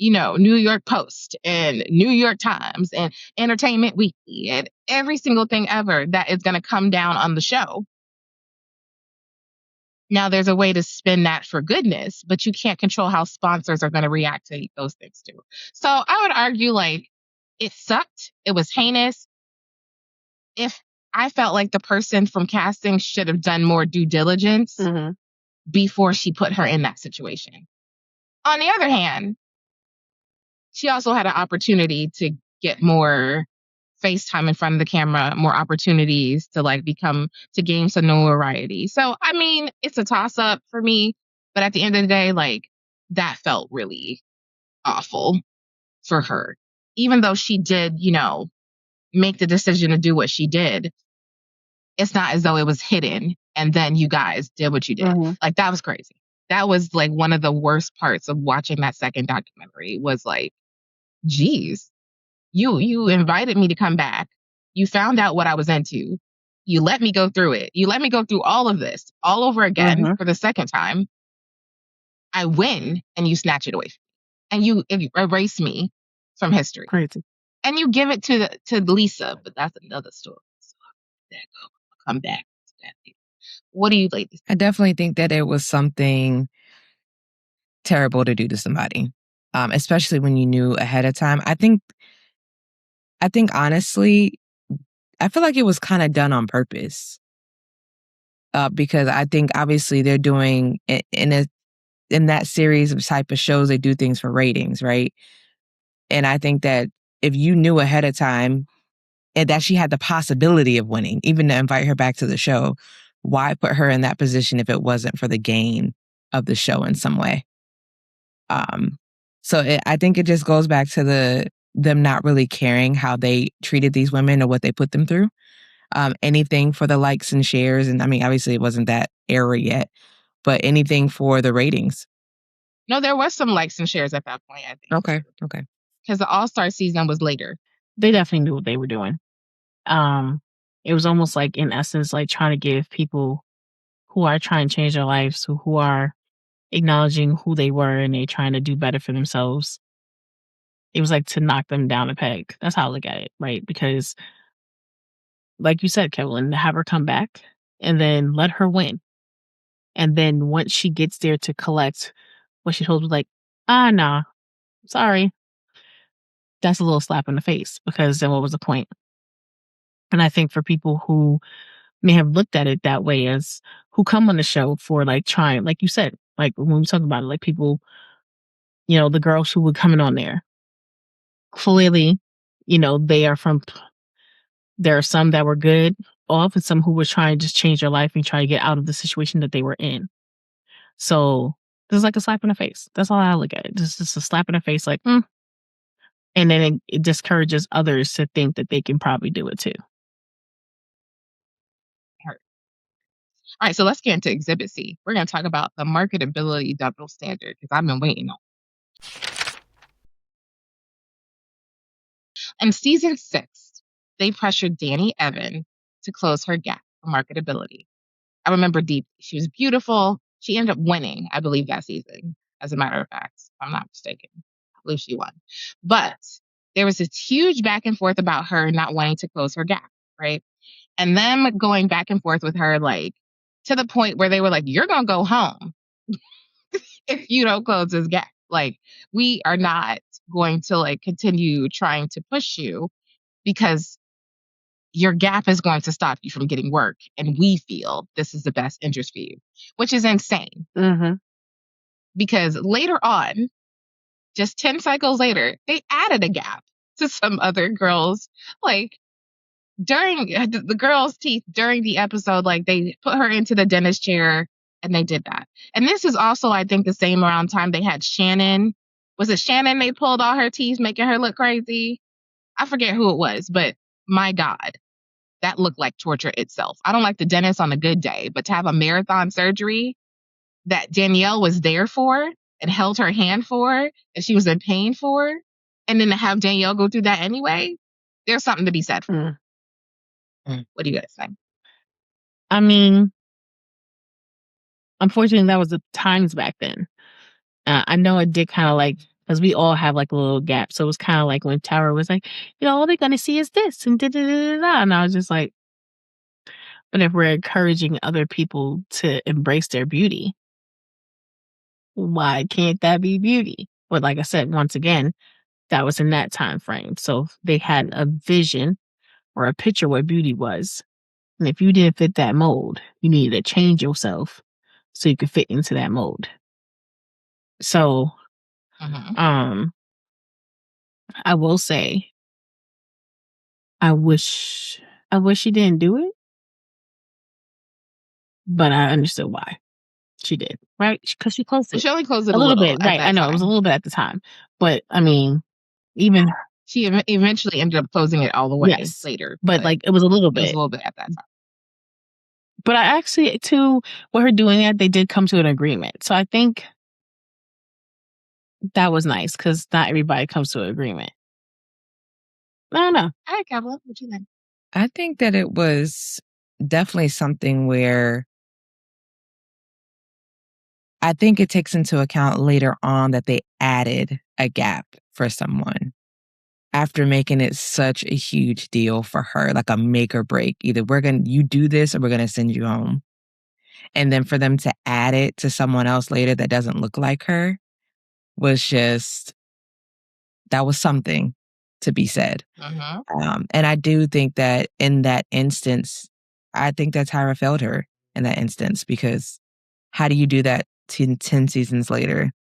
New York Post and New York Times and Entertainment Weekly and every single thing ever that is going to come down on the show. Now, there's a way to spin that for goodness, but you can't control how sponsors are going to react to those things too. So I would argue, like, it sucked. It was heinous. If I felt like the person from casting should have done more due diligence before she put her in that situation. On the other hand, she also had an opportunity to get more face time in front of the camera, more opportunities to gain some notoriety. So, I mean, it's a toss up for me, but at the end of the day, like, that felt really awful for her. Even though she did, make the decision to do what she did, it's not as though it was hidden and then you guys did what you did. Like, that was crazy. That was like one of the worst parts of watching that second documentary, was like, geez, you invited me to come back. You found out what I was into. You let me go through it. You let me go through all of this all over again for the second time. I win and you snatch it away from me. And you erase me from history. Crazy. And you give it to Lisa, but that's another story. So I'll come back to that. What do you ladies think? I definitely think that it was something terrible to do to somebody, especially when you knew ahead of time. I think honestly, I feel like it was kind of done on purpose, because I think obviously they're doing in that series of type of shows, they do things for ratings, right? And I think that if you knew ahead of time and that she had the possibility of winning, even to invite her back to the show, why put her in that position if it wasn't for the gain of the show in some way? I think it just goes back to them not really caring how they treated these women or what they put them through. Anything for the likes and shares. And I mean, obviously it wasn't that era yet, but anything for the ratings. No, there was some likes and shares at that point, I think. Okay. Because the All-Star season was later. They definitely knew what they were doing. It was almost like, in essence, like trying to give people who are trying to change their lives, who are acknowledging who they were and they trying to do better for themselves. It was like to knock them down a peg. That's how I look at it, right? Because, like you said, Kevin, have her come back and then let her win. And then once she gets there to collect what she told was like, nah, sorry. That's a little slap in the face, because then what was the point? And I think for people who may have looked at it that way, as who come on the show for like trying, like you said, like when we talk about it, like people, the girls who were coming on there, clearly, there are some that were good off and some who were trying to just change their life and try to get out of the situation that they were in. So this is like a slap in the face. That's all I look at it. Just a slap in the face, like, And then it discourages others to think that they can probably do it too. All right, so let's get into Exhibit C. We're going to talk about the marketability double standard because I've been waiting on. In season 6, they pressured Danny Evan to close her gap for marketability. I remember deeply. She was beautiful. She ended up winning, I believe, that season, as a matter of fact, if I'm not mistaken. I believe she won. But there was this huge back and forth about her not wanting to close her gap, right? And them going back and forth with her, like, to the point where they were like, you're going to go home if you don't close this gap. Like, we are not going to, like, continue trying to push you because your gap is going to stop you from getting work. And we feel this is the best interest for you, which is insane. Mm-hmm. Because later on, just 10 cycles later, they added a gap to some other girls. Like, during the girl's teeth during the episode, like, they put her into the dentist chair and they did that. And this is also, I think, the same around time they had Shannon. Was it Shannon they pulled all her teeth, making her look crazy? I forget who it was, but my God, that looked like torture itself. I don't like the dentist on a good day, but to have a marathon surgery that Danielle was there for and held her hand for and she was in pain for, and then to have Danielle go through that anyway, there's something to be said for. What do you guys think? I mean, unfortunately, that was the times back then. I know it did kind of like, because we all have like a little gap. So it was kind of like when Tyra was like, all they're going to see is this and da-da-da-da-da. And I was just like, but if we're encouraging other people to embrace their beauty, why can't that be beauty? But like I said, once again, that was in that time frame. So they had a vision or a picture what beauty was. And if you didn't fit that mold, you needed to change yourself so you could fit into that mold. So, I will say, I wish she didn't do it, but I understood why she did, right? Because she closed it. She only closed it a little bit, right? I know it was a little bit at the time, but I mean, even she eventually ended up closing it all the way later. But like it was a little bit. It was a little bit at that time. But I actually, too, with her doing that, they did come to an agreement. So I think that was nice because not everybody comes to an agreement. I don't know. All right, Kabla, what you think? I think that it was definitely something where I think it takes into account later on that they added a gap for someone after making it such a huge deal for her, like a make or break. Either you do this or we're going to send you home. And then for them to add it to someone else later that doesn't look like her was just, that was something to be said. And I do think that in that instance, I think that Tyra failed her in that instance, because how do you do that 10 seasons later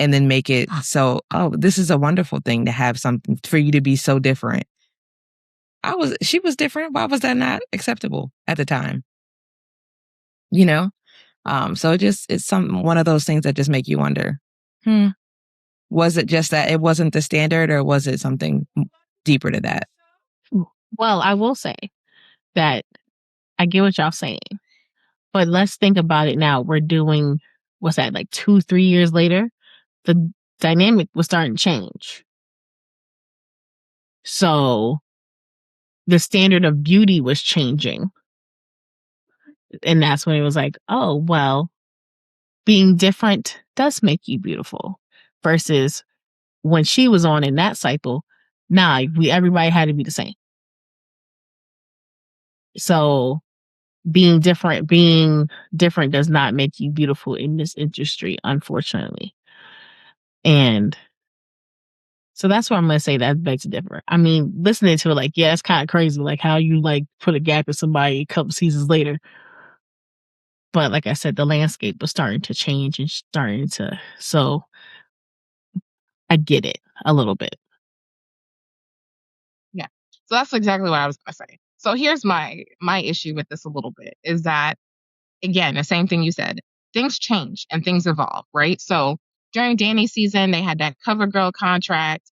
and then make it so, oh, this is a wonderful thing to have something for you to be so different. She was different. Why was that not acceptable at the time? You know? So it's one of those things that just make you wonder, was it just that it wasn't the standard, or was it something deeper to that? Well, I will say that I get what y'all saying, but let's think about it now. We're doing, what's that, like 2-3 years later? The dynamic was starting to change. So the standard of beauty was changing. And that's when it was like, oh, well, being different does make you beautiful. Versus when she was on in that cycle, everybody had to be the same. So being different does not make you beautiful in this industry, unfortunately. And so that's why I'm gonna say that begs to differ. I mean, listening to it, like, yeah, it's kind of crazy, like how you like put a gap in somebody a couple seasons later. But like I said, the landscape was starting to change and so I get it a little bit. Yeah. So that's exactly what I was gonna say. So here's my issue with this a little bit is that, again, the same thing you said, things change and things evolve, right? So during Danny's season, they had that CoverGirl contract.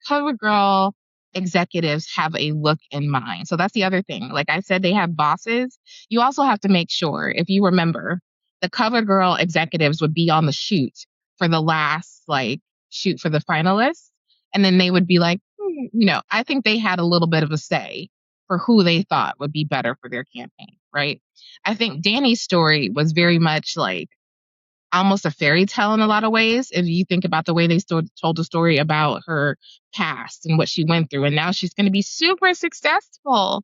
CoverGirl executives have a look in mind. So that's the other thing. Like I said, they have bosses. You also have to make sure, if you remember, the cover girl executives would be on the shoot for the last shoot for the finalists. And then they would be like, I think they had a little bit of a say for who they thought would be better for their campaign, right? I think Danny's story was very much like almost a fairy tale in a lot of ways. If you think about the way they told the story about her past and what she went through, and now she's going to be super successful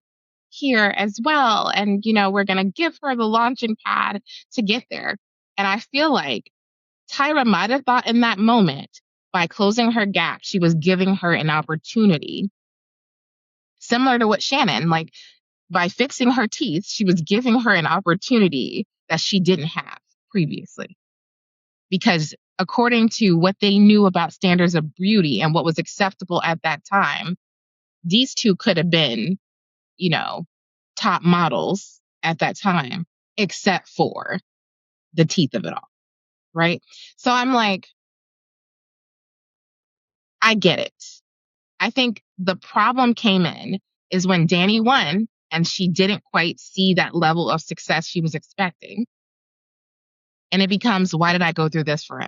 here as well. And, we're going to give her the launching pad to get there. And I feel like Tyra might have thought in that moment, by closing her gap, she was giving her an opportunity, similar to what Shannon, by fixing her teeth, she was giving her an opportunity that she didn't have previously. Because according to what they knew about standards of beauty and what was acceptable at that time, these two could have been, top models at that time, except for the teeth of it all, right? So I'm like, I get it. I think the problem came in is when Danny won and she didn't quite see that level of success she was expecting. And it becomes, why did I go through this for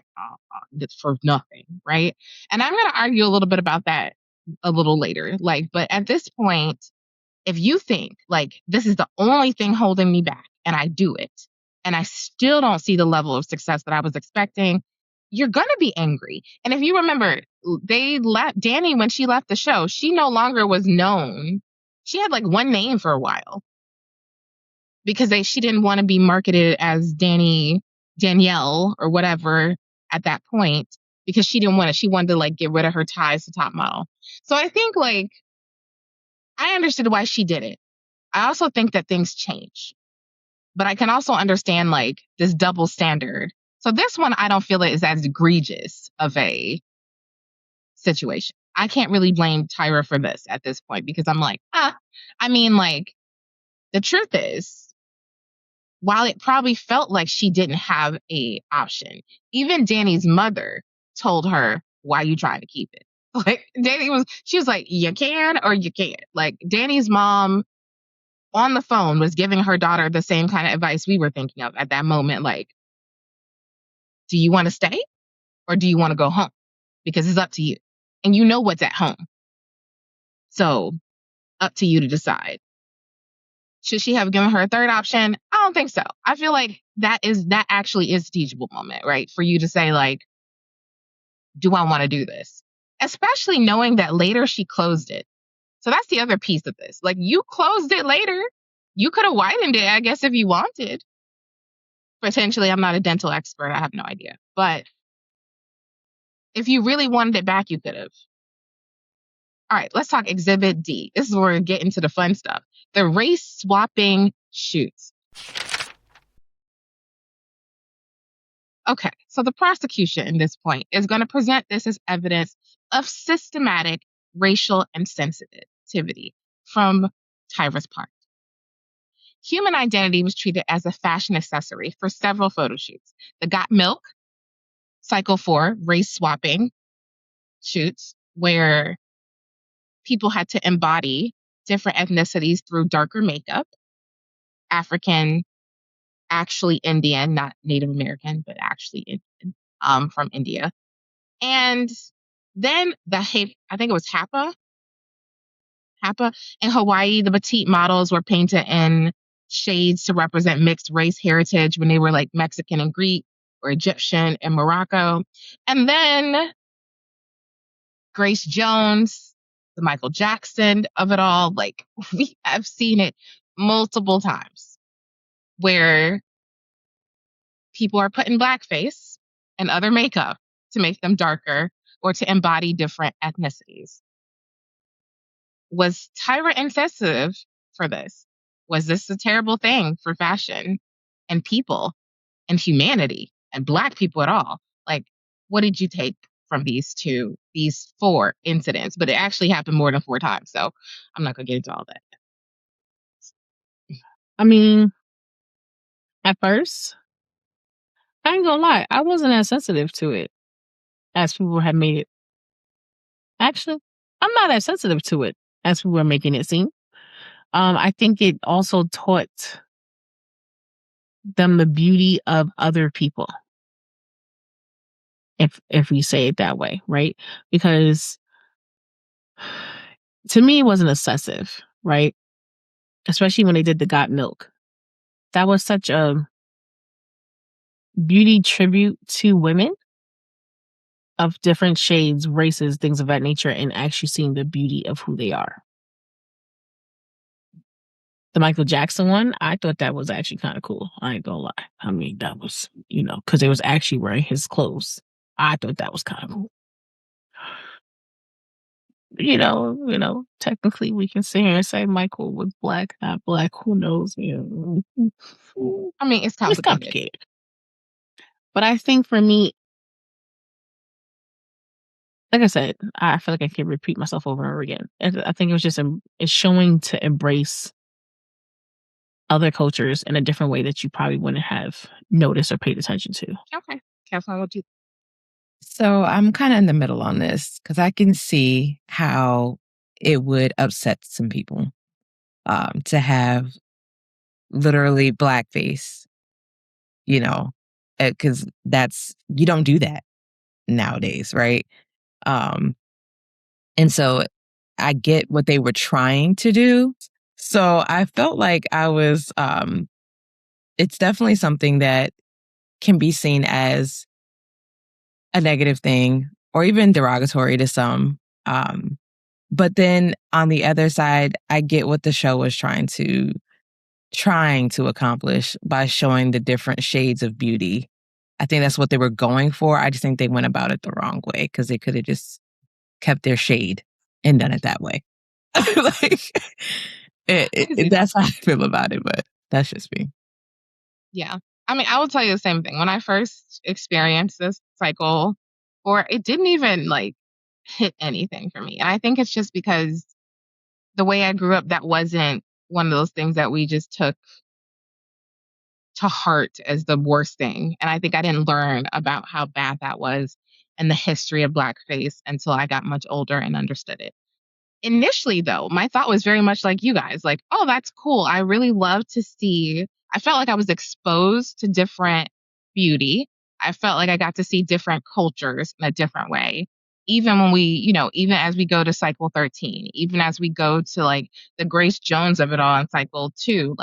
nothing, right? And I'm going to argue a little bit about that a little later. But at this point, if you think this is the only thing holding me back and I do it, and I still don't see the level of success that I was expecting, you're going to be angry. And if you remember, they left Danny when she left the show, she no longer was known. She had one name for a while because she didn't want to be marketed as Danielle or whatever at that point, because she didn't want it. She wanted to get rid of her ties to top model. So I think I understood why she did it. I also think that things change, but I can also understand this double standard. So this one, I don't feel it is as egregious of a situation. I can't really blame Tyra for this at this point, because I'm the truth is, while it probably felt like she didn't have a option, even Danny's mother told her, why you trying to keep it? She was like, you can or you can't. Danny's mom on the phone was giving her daughter the same kind of advice we were thinking of at that moment. Do you want to stay or do you want to go home? Because it's up to you. And you know what's at home. So up to you to decide. Should she have given her a third option? I don't think so. I feel like that actually is a teachable moment, right? For you to say, do I want to do this? Especially knowing that later she closed it. So that's the other piece of this. You closed it later. You could have widened it, I guess, if you wanted. Potentially, I'm not a dental expert. I have no idea. But if you really wanted it back, you could have. All right, let's talk Exhibit D. This is where we get into the fun stuff. The race swapping shoots. Okay, so the prosecution in this point is going to present this as evidence of systematic racial insensitivity from Tyra's part. Human identity was treated as a fashion accessory for several photo shoots. The Got Milk, Cycle 4, race swapping shoots, where people had to embody different ethnicities through darker makeup. African, actually Indian, not Native American, but actually Indian, from India. And then I think it was Hapa in Hawaii, the petite models were painted in shades to represent mixed race heritage when they were Mexican and Greek, or Egyptian and Morocco. And then Grace Jones, the Michael Jackson of it all, we have seen it multiple times where people are put in blackface and other makeup to make them darker or to embody different ethnicities. Was Tyra insensitive for this? Was this a terrible thing for fashion and people and humanity and Black people at all? What did you take from these 4 incidents? But it actually happened more than 4 times, so I'm not going to get into all that. I mean, at first, I ain't gonna lie, I wasn't as sensitive to it as people have made it. Actually, I'm not as sensitive to it as we were making it seem. I think it also taught them the beauty of other people, if we say it that way, right? Because to me, it wasn't excessive, right? Especially when they did the got milk. That was such a beauty tribute to women of different shades, races, things of that nature, and actually seeing the beauty of who they are. The Michael Jackson one, I thought that was actually kind of cool. I ain't gonna lie. I mean, that was, because it was actually wearing his clothes. I thought that was kind of cool. Technically we can sit here and say Michael was black, not black. Who knows? I mean, it's complicated. It's complicated. But I think for me, like I said, I feel like I can repeat myself over and over again. I think it was just it's showing to embrace other cultures in a different way that you probably wouldn't have noticed or paid attention to. Okay. Catherine, what do you So I'm kind of in the middle on this because I can see how it would upset some people to have literally blackface, because you don't do that nowadays, right? Um, and so I get what they were trying to do. So I felt like it's definitely something that can be seen as a negative thing or even derogatory to some. But then on the other side, I get what the show was trying to accomplish by showing the different shades of beauty. I think that's what they were going for. I just think they went about it the wrong way because they could have just kept their shade and done it that way. Like, that's how I feel about it, but that's just me. Yeah. I mean, I will tell you the same thing. When I first experienced this cycle, or it didn't even hit anything for me. And I think it's just because the way I grew up, that wasn't one of those things that we just took to heart as the worst thing. And I think I didn't learn about how bad that was and the history of blackface until I got much older and understood it. Initially, though, my thought was very much like you guys, like, oh, that's cool. I really love to see. I felt like I was exposed to different beauty. I felt like I got to see different cultures in a different way. Even when even as we go to cycle 13, even as we go to the Grace Jones of it all in cycle 2,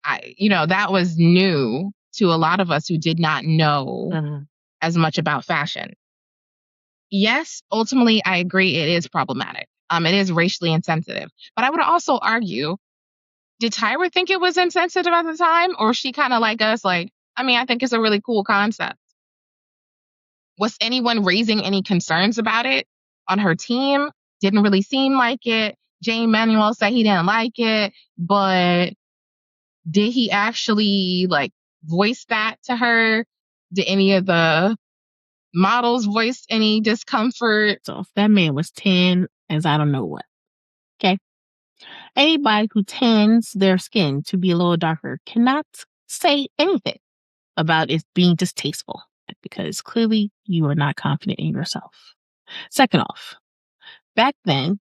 that was new to a lot of us who did not know as much about fashion. Yes, ultimately, I agree it is problematic. It is racially insensitive. But I would also argue, did Tyra think it was insensitive at the time? Or was she kind of like us, I think it's a really cool concept. Was anyone raising any concerns about it on her team? Didn't really seem like it. Jane Manuel said he didn't like it, but did he actually voice that to her? Did any of the models voice any discomfort? So if that man was 10 as I don't know what. Okay. Anybody who tans their skin to be a little darker cannot say anything about it being distasteful because clearly you are not confident in yourself. Second off, back then,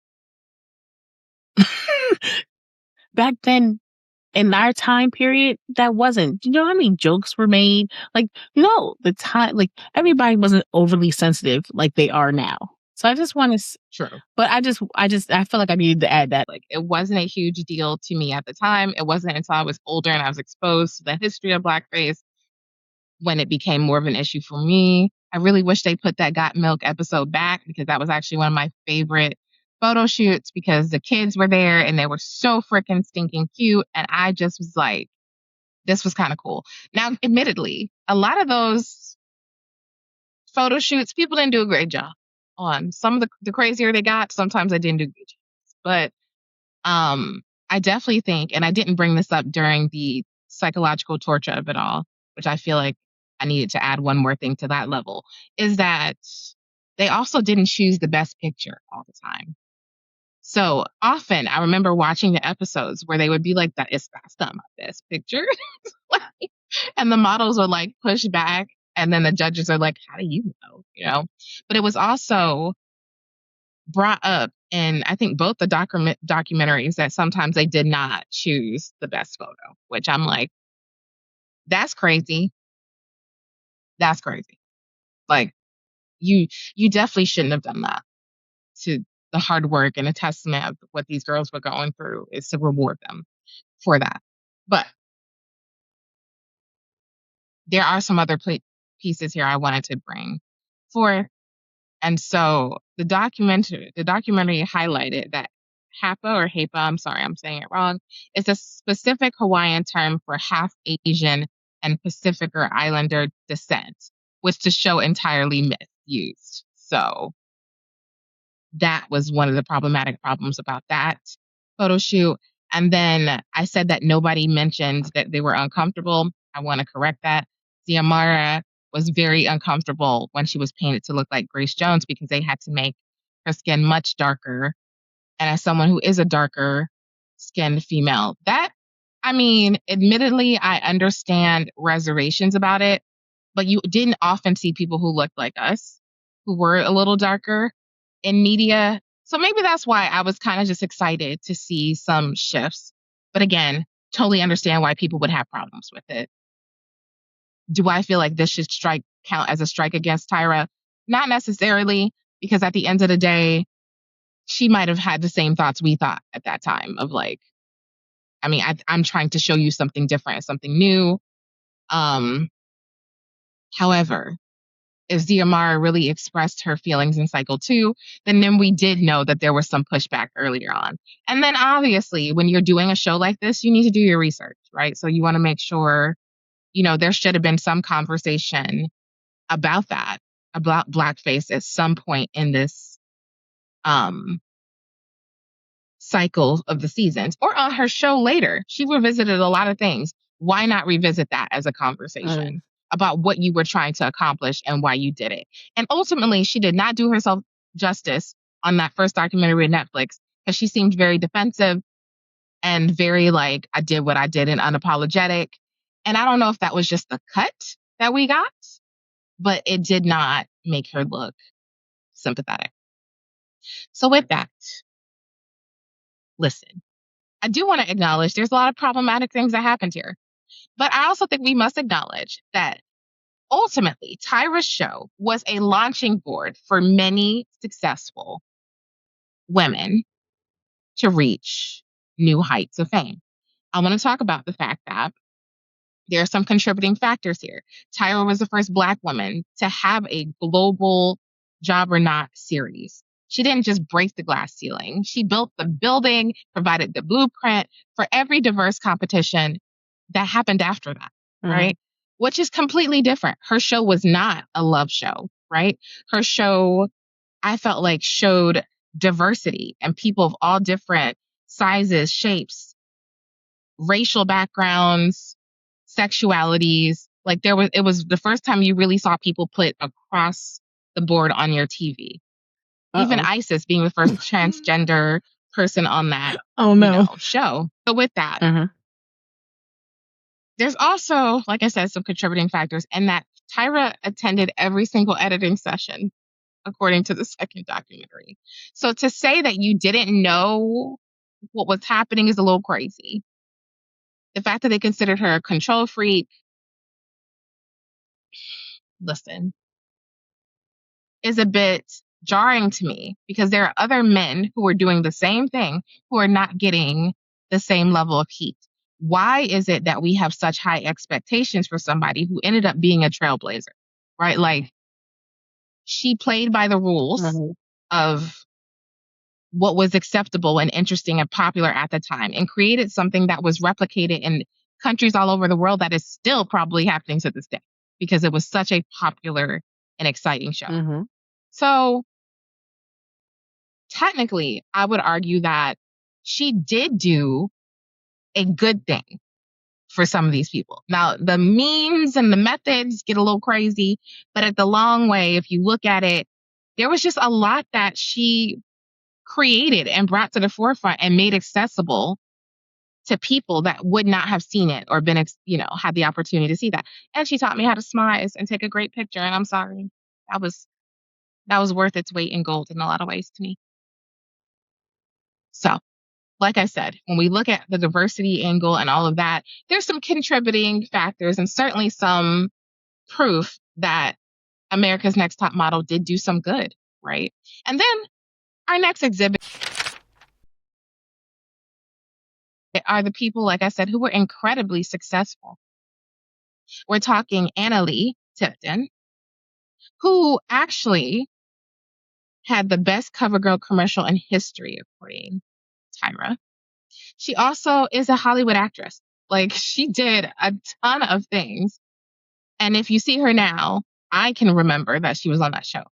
in our time period, that wasn't, how many jokes were made? The time, everybody wasn't overly sensitive like they are now. So I just want to, True. But I feel like I needed to add that. It wasn't a huge deal to me at the time. It wasn't until I was older and I was exposed to the history of blackface when it became more of an issue for me. I really wish they put that Got Milk episode back because that was actually one of my favorite photo shoots because the kids were there and they were so freaking stinking cute. And I just was like, this was kind of cool. Now, admittedly, a lot of those photo shoots, people didn't do a great job on. Some of the crazier they got, sometimes I didn't do good jobs. But I definitely think, and I didn't bring this up during the psychological torture of it all, which I feel like I needed to add one more thing to that level, is that they also didn't choose the best picture all the time. So often I remember watching the episodes where they would be like, that's not my best picture. And the models would push back. And then the judges are like, how do you know? But it was also brought up in, I think, both the documentaries that sometimes they did not choose the best photo, which I'm like, that's crazy. That's crazy. Like, you definitely shouldn't have done that. To the hard work and a testament of what these girls were going through is to reward them for that. But there are some other pieces here I wanted to bring forth. And so the documentary highlighted that Hapa or Hapa, I'm sorry, I'm saying it wrong, is a specific Hawaiian term for half Asian and Pacific or Islander descent, which to show entirely misused. So that was one of the problematic problems about that photo shoot. And then I said that nobody mentioned that they were uncomfortable. I want to correct that. Xiomara was very uncomfortable when she was painted to look like Grace Jones because they had to make her skin much darker. And as someone who is a darker skinned female, that, I mean, admittedly, I understand reservations about it, but you didn't often see people who looked like us, who were a little darker in media. So maybe that's why I was kind of just excited to see some shifts. But again, totally understand why people would have problems with it. Do I feel like this should count as a strike against Tyra? Not necessarily, because at the end of the day, she might have had the same thoughts we thought at that time of like, I mean, I'm trying to show you something different, something new. However, if Xiomara really expressed her feelings in cycle 2, then we did know that there was some pushback earlier on. And then obviously, when you're doing a show like this, you need to do your research, right? So you want to make sure, there should have been some conversation about that, about blackface at some point in this cycle of the seasons or on her show later. She revisited a lot of things. Why not revisit that as a conversation about what you were trying to accomplish and why you did it? And ultimately, she did not do herself justice on that first documentary on Netflix because she seemed very defensive and very like, I did what I did and unapologetic. And I don't know if that was just the cut that we got, but it did not make her look sympathetic. So with that, listen, I do want to acknowledge there's a lot of problematic things that happened here. But I also think we must acknowledge that ultimately, Tyra's show was a launching board for many successful women to reach new heights of fame. I want to talk about the fact that there are some contributing factors here. Tyra was the first Black woman to have a global Job or Not series. She didn't just break the glass ceiling. She built the building, provided the blueprint for every diverse competition that happened after that, right? Which is completely different. Her show was not a love show, right? Her show, I felt like, showed diversity and people of all different sizes, shapes, racial backgrounds, sexualities. Like it was the first time you really saw people put across the board on your TV. Even Isis being the first transgender person on that show. So with that, there's also, like I said, some contributing factors, and that Tyra attended every single editing session, according to the second documentary. So to say that you didn't know what was happening is a little crazy. The fact that they considered her a control freak, listen, is a bit jarring to me because there are other men who are doing the same thing who are not getting the same level of heat. Why is it that we have such high expectations for somebody who ended up being a trailblazer, right? Like, she played by the rules of what was acceptable and interesting and popular at the time and created something that was replicated in countries all over the world that is still probably happening to this day because it was such a popular and exciting show. So technically, I would argue that she did do a good thing for some of these people. Now, the means and the methods get a little crazy, but at the long way, if you look at it, there was just a lot that she created and brought to the forefront and made accessible to people that would not have seen it or been, had the opportunity to see that. And she taught me how to smize and take a great picture. And I'm sorry, that was worth its weight in gold in a lot of ways to me. So, like I said, when we look at the diversity angle and all of that, there's some contributing factors and certainly some proof that America's Next Top Model did do some good, right? And then our next exhibit are the people, like I said, who were incredibly successful. We're talking Analeigh Tipton, who actually had the best CoverGirl commercial in history, according to Tyra. She also is a Hollywood actress. Like, she did a ton of things. And if you see her now, I can remember that she was on that show.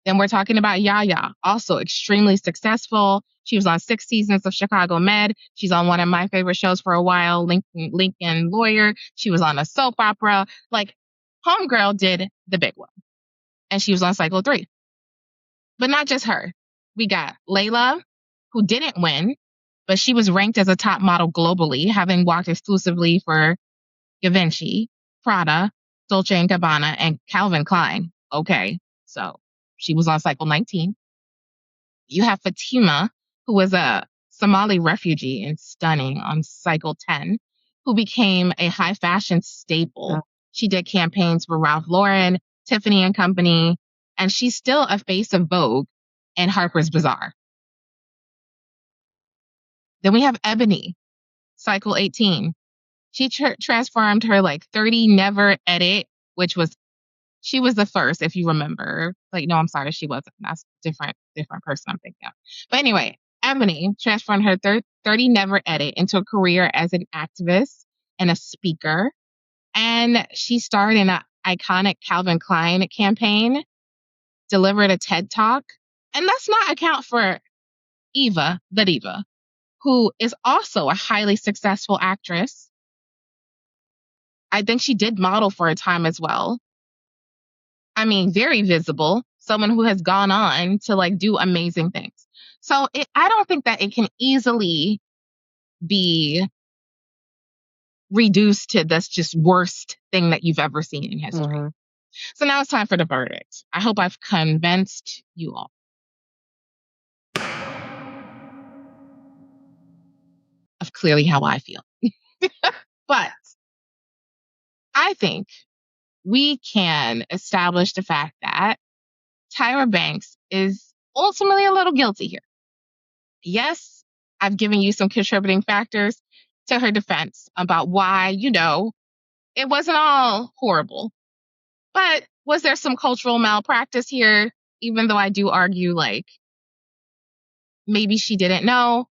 Then we're talking about Yaya, also extremely successful. She was on 6 seasons of Chicago Med. She's on one of my favorite shows for a while, Lincoln Lawyer. She was on a soap opera. Like, Homegirl did the big one. And she was on Cycle 3. But not just her. We got Leila, who didn't win, but she was ranked as a top model globally, having walked exclusively for Givenchy, Prada, Dolce & Gabbana, and Calvin Klein. Okay, so she was on Cycle 19. You have Fatima, who was a Somali refugee and stunning on Cycle 10, who became a high fashion staple. She did campaigns for Ralph Lauren, Tiffany and Company, and she's still a face of Vogue and Harper's Bazaar. Then we have Ebony, Cycle 18. She transformed her like 30 Never edit, which was, she was the first, if you remember. Like, no, I'm sorry, she wasn't. That's different person I'm thinking of. But anyway, Ebony transformed her 30 Never edit into a career as an activist and a speaker. And she starred in an iconic Calvin Klein campaign, delivered a TED Talk. And let's not account for Eva, the diva, who is also a highly successful actress. I think she did model for a time as well. I mean, very visible, someone who has gone on to like do amazing things. So I don't think that it can easily be reduced to this just worst thing that you've ever seen in history. Mm-hmm. So now it's time for the verdict. I hope I've convinced you all of clearly how I feel. But I think we can establish the fact that Tyra Banks is ultimately a little guilty here. Yes, I've given you some contributing factors to her defense about why, it wasn't all horrible. But was there some cultural malpractice here? Even though I do argue, like, maybe she didn't know.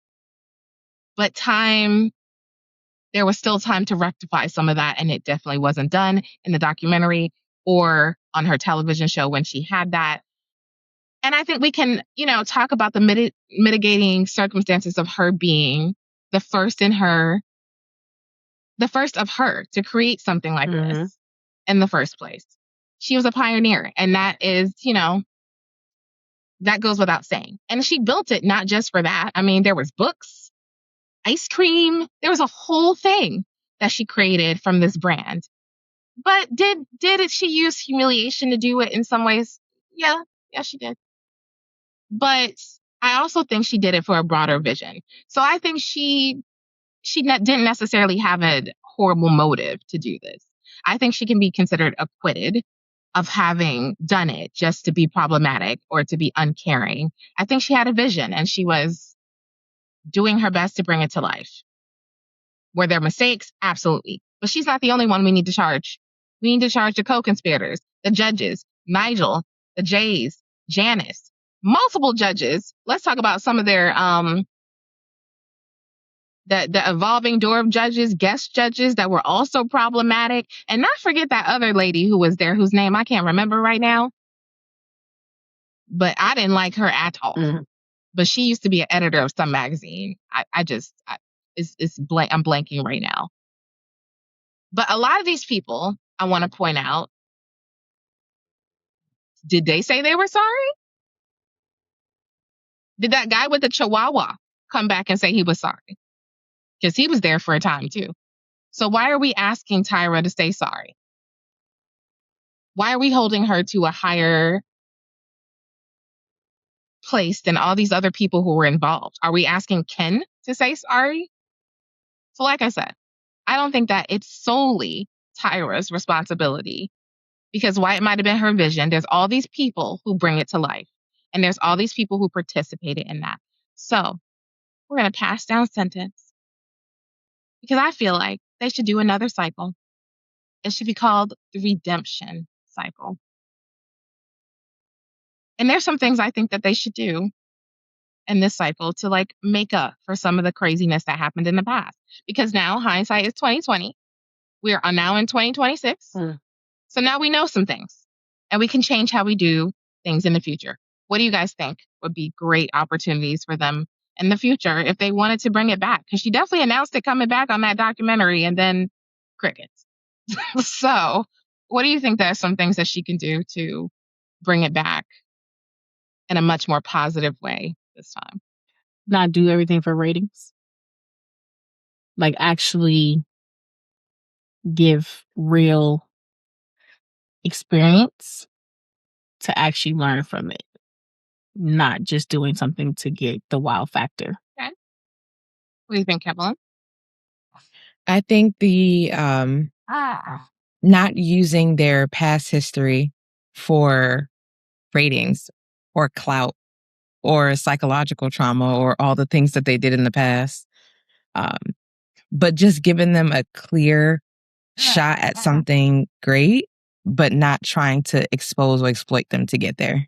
But there was still time to rectify some of that, and it definitely wasn't done in the documentary or on her television show when she had that. And I think we can, talk about the mitigating circumstances of her being the first of her to create something like this in the first place. She was a pioneer, and that is, that goes without saying. And she built it not just for that. I mean, there was books, ice cream, there was a whole thing that she created from this brand. But did she use humiliation to do it in some ways? Yeah, she did. But I also think she did it for a broader vision. So I think she didn't necessarily have a horrible motive to do this. I think she can be considered acquitted of having done it just to be problematic or to be uncaring. I think she had a vision and she was doing her best to bring it to life. Were there mistakes? Absolutely. But she's not the only one we need to charge. We need to charge the co-conspirators, the judges, Nigel, the Jays, Janice, multiple judges. Let's talk about some of their the evolving door of judges, guest judges that were also problematic. And not forget that other lady who was there, whose name I can't remember right now. But I didn't like her at all. Mm-hmm. But she used to be an editor of some magazine. I'm blanking right now. But a lot of these people, I want to point out, did they say they were sorry? Did that guy with the chihuahua come back and say he was sorry? Because he was there for a time too. So why are we asking Tyra to say sorry? Why are we holding her to a higher placed in all these other people who were involved. Are we asking Ken to say sorry? So like I said, I don't think that it's solely Tyra's responsibility, because while it might have been her vision, there's all these people who bring it to life. And there's all these people who participated in that. So we're going to pass down sentence, because I feel like they should do another cycle. It should be called the redemption cycle. And there's some things I think that they should do in this cycle to like make up for some of the craziness that happened in the past. Because now hindsight is 2020. We are now in 2026. So now we know some things and we can change how we do things in the future. What do you guys think would be great opportunities for them in the future if they wanted to bring it back? Because she definitely announced it coming back on that documentary and then crickets. So what do you think that are some things that she can do to bring it back in a much more positive way this time? Not do everything for ratings. Like actually give real experience to actually learn from it. Not just doing something to get the wow factor. Okay. What do you think, Evelyn? I think the not using their past history for ratings or clout or psychological trauma or all the things that they did in the past, but just giving them a clear shot at something great, but not trying to expose or exploit them to get there.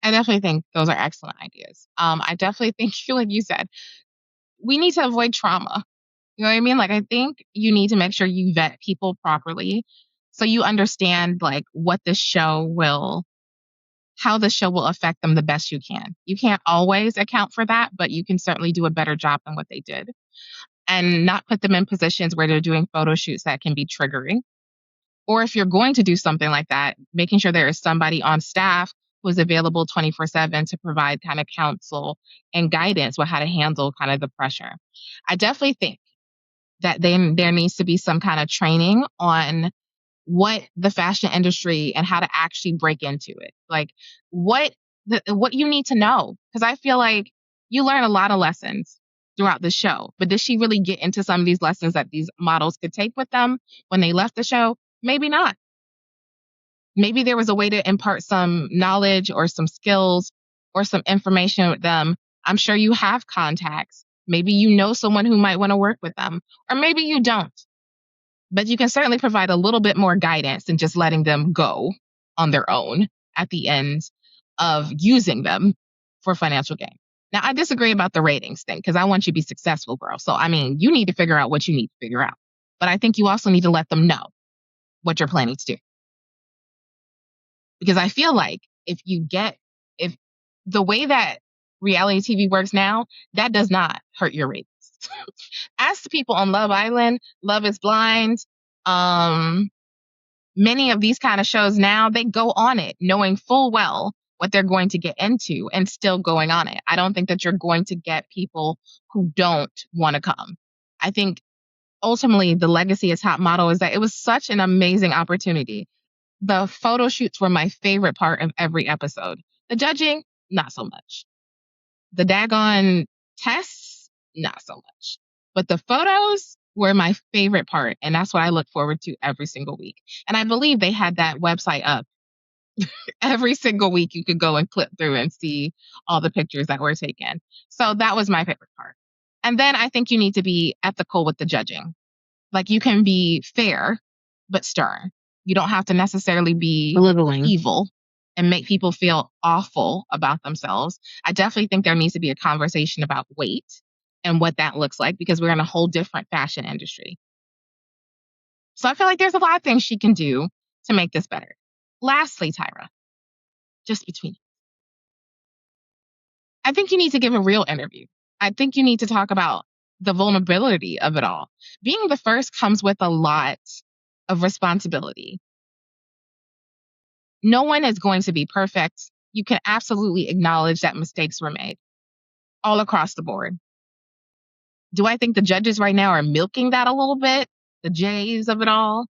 I definitely think those are excellent ideas. I definitely think, like you said, we need to avoid trauma. You know what I mean? Like, I think you need to make sure you vet people properly so you understand like how the show will affect them the best you can. You can't always account for that, but you can certainly do a better job than what they did. And not put them in positions where they're doing photo shoots that can be triggering. Or if you're going to do something like that, making sure there is somebody on staff who is available 24/7 to provide kind of counsel and guidance with how to handle kind of the pressure. I definitely think that then there needs to be some kind of training on what the fashion industry and how to actually break into it. Like what you need to know. Because I feel like you learn a lot of lessons throughout the show. But did she really get into some of these lessons that these models could take with them when they left the show? Maybe not. Maybe there was a way to impart some knowledge or some skills or some information with them. I'm sure you have contacts. Maybe you know someone who might want to work with them, or maybe you don't. But you can certainly provide a little bit more guidance than just letting them go on their own at the end of using them for financial gain. Now, I disagree about the ratings thing because I want you to be successful, girl. So, I mean, you need to figure out what you need to figure out. But I think you also need to let them know what you're planning to do. Because I feel like if the way that reality TV works now, that does not hurt your ratings. Ask the people on Love Island, Love is Blind, many of these kind of shows now, they go on it knowing full well what they're going to get into and still going on it. I don't think that you're going to get people who don't want to come. I think ultimately the legacy of Top Model is that it was such an amazing opportunity. The photo shoots were my favorite part of every episode. The judging, not so much. The daggone tests, not so much. But the photos were my favorite part, and that's what I look forward to every single week. And I believe they had that website up. Every single week you could go and click through and see all the pictures that were taken. So that was my favorite part. And then I think you need to be ethical with the judging. Like you can be fair, but stern. You don't have to necessarily be Belittling. evil and make people feel awful about themselves. I definitely think there needs to be a conversation about weight and what that looks like because we're in a whole different fashion industry. So I feel like there's a lot of things she can do to make this better. Lastly, Tyra, just between you, I think you need to give a real interview. I think you need to talk about the vulnerability of it all. Being the first comes with a lot of responsibility. No one is going to be perfect. You can absolutely acknowledge that mistakes were made all across the board. Do I think the judges right now are milking that a little bit? The J's of it all?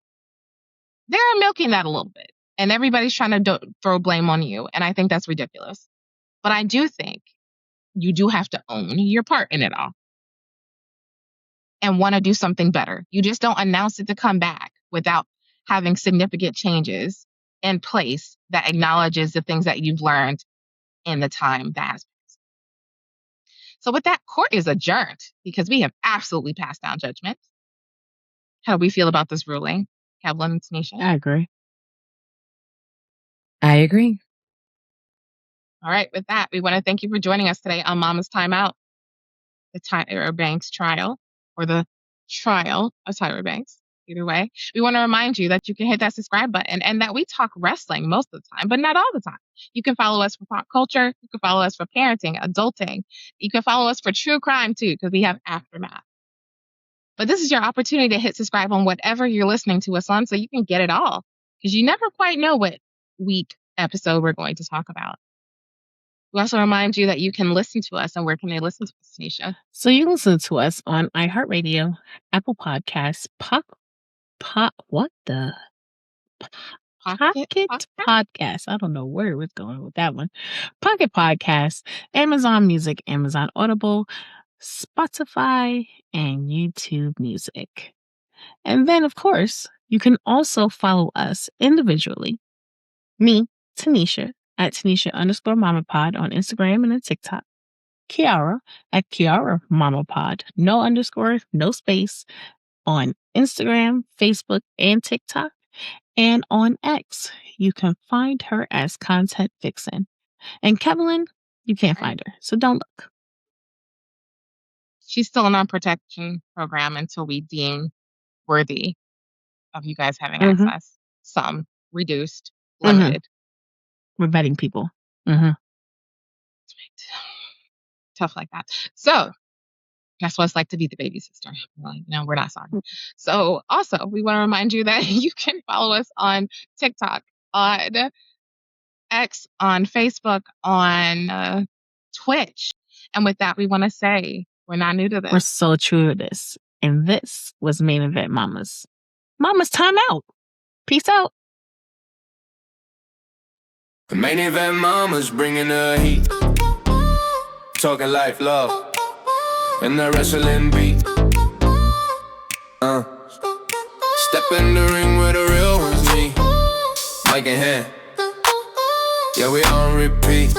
They're milking that a little bit. And everybody's trying to throw blame on you. And I think that's ridiculous. But I do think you do have to own your part in it all and want to do something better. You just don't announce it to come back without having significant changes in place that acknowledges the things that you've learned in the time that has passed. So with that, court is adjourned because we have absolutely passed down judgment. How do we feel about this ruling, Kevlin and Tanisha? I agree. I agree. All right, with that, we want to thank you for joining us today on Mama's Time Out, the Tyra Banks trial, or the trial of Tyra Banks. Either way, we want to remind you that you can hit that subscribe button and that we talk wrestling most of the time, but not all the time. You can follow us for pop culture. You can follow us for parenting, adulting. You can follow us for true crime too, because we have Aftermath. But this is your opportunity to hit subscribe on whatever you're listening to us on so you can get it all, because you never quite know what week episode we're going to talk about. We also remind you that you can listen to us, and where can they listen to us, Tanisha? So you can listen to us on iHeartRadio, Apple Podcasts, Pocket Podcast. I don't know where it was going with that one. Pocket Podcast, Amazon Music, Amazon Audible, Spotify, and YouTube Music. And then, of course, you can also follow us individually. Me, Tanisha, at Tanisha_MamaPod on Instagram and on TikTok. Kiara at Kiara MamaPod. No underscore, no space on Instagram, Facebook, and TikTok. And on X, you can find her as Content Vixen. And Kevlin, you can't find her, so don't look. She's still in our protection program until we deem worthy of you guys having access. Some reduced, limited. We're vetting people. Tough like that. So that's what it's like to be the baby sister. Like, no, we're not sorry. So also, we want to remind you that you can follow us on TikTok, on X, on Facebook, on Twitch. And with that, we want to say we're not new to this. We're so true to this. And this was Main Event Mama's Time Out. Peace out. The Main Event Mama's bringing the heat. Talking life, love, and the wrestling beat. Step in the ring where the real one's me. Mic in hand. Yeah, we on repeat.